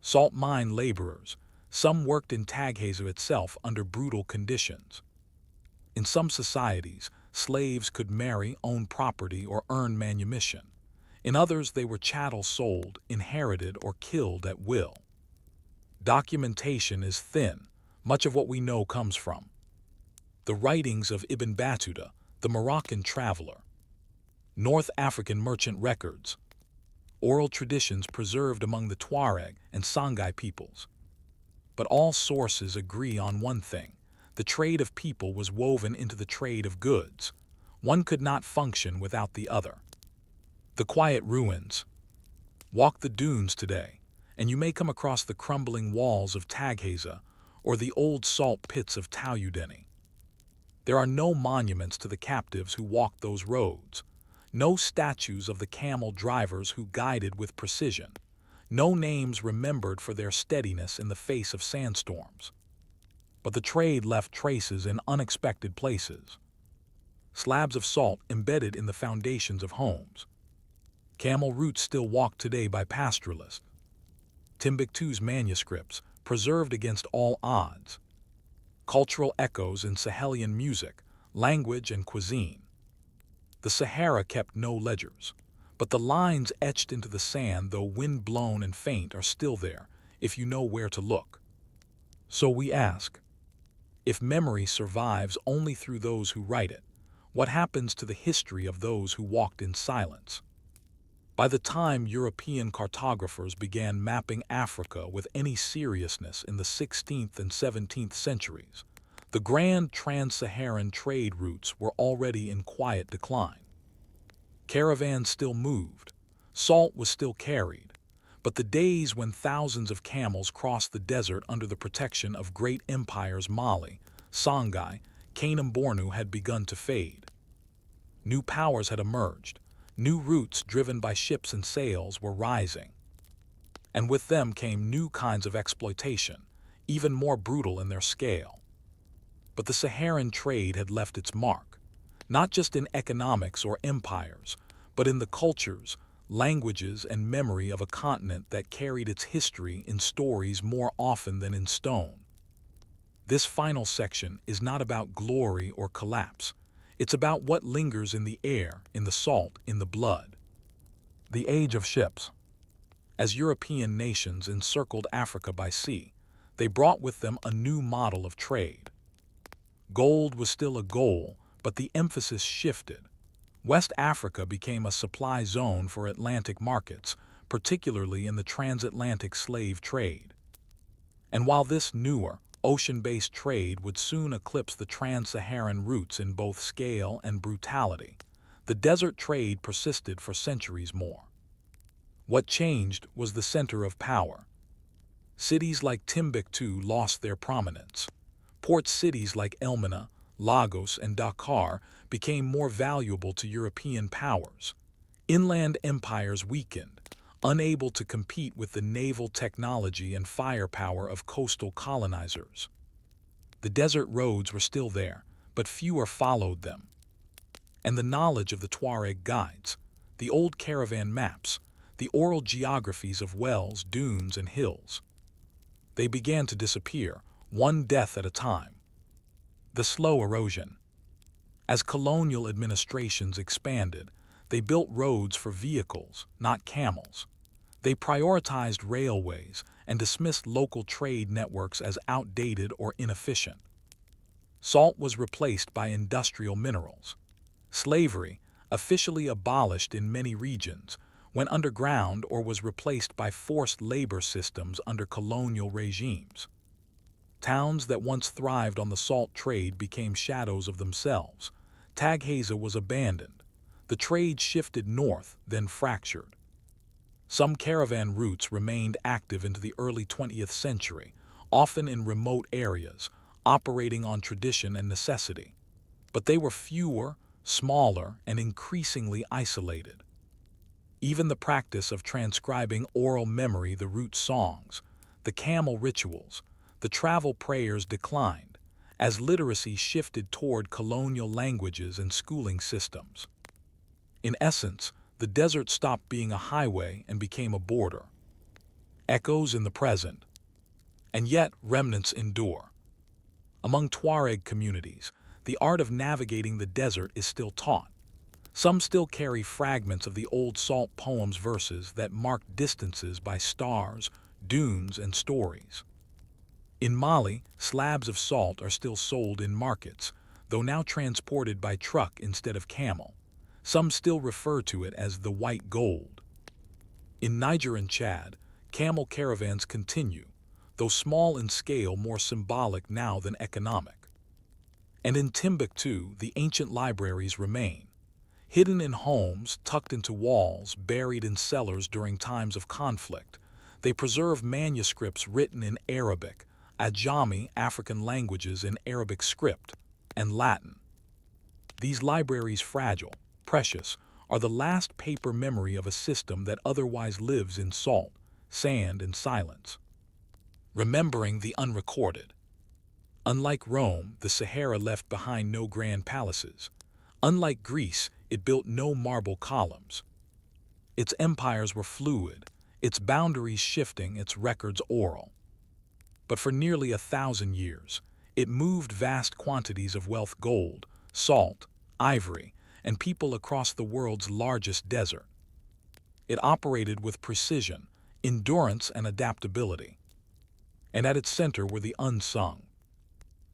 Salt mine laborers, some worked in Taghaza itself under brutal conditions. In some societies, slaves could marry, own property, or earn manumission. In others, they were chattel sold, inherited, or killed at will. Documentation is thin. Much of what we know comes from the writings of Ibn Battuta, the Moroccan traveler, North African merchant records, oral traditions preserved among the Tuareg and Songhai peoples. But all sources agree on one thing: the trade of people was woven into the trade of goods. One could not function without the other. The quiet ruins. Walk the dunes today, and you may come across the crumbling walls of Taghaza or the old salt pits of Taoudeni. There are no monuments to the captives who walked those roads, no statues of the camel drivers who guided with precision, no names remembered for their steadiness in the face of sandstorms. But the trade left traces in unexpected places. Slabs of salt embedded in the foundations of homes. Camel routes still walked today by pastoralists. Timbuktu's manuscripts, preserved against all odds. Cultural echoes in Sahelian music, language, and cuisine. The Sahara kept no ledgers, but the lines etched into the sand, though wind-blown and faint, are still there, if you know where to look. So we ask, if memory survives only through those who write it, what happens to the history of those who walked in silence? By the time European cartographers began mapping Africa with any seriousness in the 16th and 17th centuries, The grand trans-Saharan trade routes were already in quiet decline. Caravans still moved, salt was still carried, but the days when thousands of camels crossed the desert under the protection of great empires Mali, Songhai, Kanem-Bornu had begun to fade. New powers had emerged, new routes driven by ships and sails were rising. And with them came new kinds of exploitation, even more brutal in their scale. But the Saharan trade had left its mark, not just in economics or empires, but in the cultures, languages, and memory of a continent that carried its history in stories more often than in stone. This final section is not about glory or collapse. It's about what lingers in the air, in the salt, in the blood. The age of ships. As European nations encircled Africa by sea, they brought with them a new model of trade. Gold was still a goal, but the emphasis shifted. West Africa became a supply zone for Atlantic markets, particularly in the transatlantic slave trade. And while this newer, ocean-based trade would soon eclipse the trans-Saharan routes in both scale and brutality, the desert trade persisted for centuries more. What changed was the center of power. Cities like Timbuktu lost their prominence. Port cities like Elmina, Lagos, and Dakar became more valuable to European powers. Inland empires weakened, unable to compete with the naval technology and firepower of coastal colonizers. The desert roads were still there, but fewer followed them. And the knowledge of the Tuareg guides, the old caravan maps, the oral geographies of wells, dunes, and hills, they began to disappear, one death at a time. The slow erosion. As colonial administrations expanded, they built roads for vehicles, not camels. They prioritized railways and dismissed local trade networks as outdated or inefficient. Salt was replaced by industrial minerals. Slavery, officially abolished in many regions, went underground or was replaced by forced labor systems under colonial regimes. Towns that once thrived on the salt trade became shadows of themselves. Taghaza was abandoned. The trade shifted north, then fractured. Some caravan routes remained active into the early 20th century, often in remote areas, operating on tradition and necessity. But they were fewer, smaller, and increasingly isolated. Even the practice of transcribing oral memory, the root songs, the camel rituals, the travel prayers declined, as literacy shifted toward colonial languages and schooling systems. In essence, the desert stopped being a highway and became a border. Echoes in the present. And yet, remnants endure. Among Tuareg communities, the art of navigating the desert is still taught. Some still carry fragments of the old salt poems verses that mark distances by stars, dunes, and stories. In Mali, slabs of salt are still sold in markets, though now transported by truck instead of camel. Some still refer to it as the white gold. In Niger and Chad, camel caravans continue, though small in scale, more symbolic now than economic. And in Timbuktu, the ancient libraries remain. Hidden in homes, tucked into walls, buried in cellars during times of conflict, they preserve manuscripts written in Arabic, Ajami, African languages in Arabic script, and Latin. These libraries, fragile, precious, are the last paper memory of a system that otherwise lives in salt, sand, and silence. Remembering the unrecorded. Unlike Rome, the Sahara left behind no grand palaces. Unlike Greece, it built no marble columns. Its empires were fluid, its boundaries shifting, its records oral. But for nearly 1,000 years, it moved vast quantities of wealth, gold, salt, ivory, and people across the world's largest desert. It operated with precision, endurance, and adaptability. And at its center were the unsung.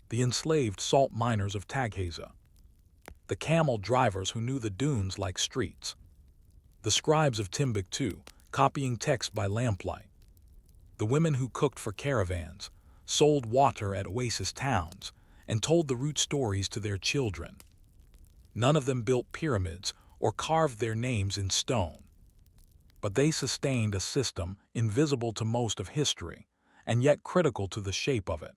The enslaved salt miners of Taghaza. The camel drivers who knew the dunes like streets. The scribes of Timbuktu, copying text by lamplight. The women who cooked for caravans, sold water at oasis towns, and told the root stories to their children. None of them built pyramids or carved their names in stone. But they sustained a system invisible to most of history, and yet critical to the shape of it.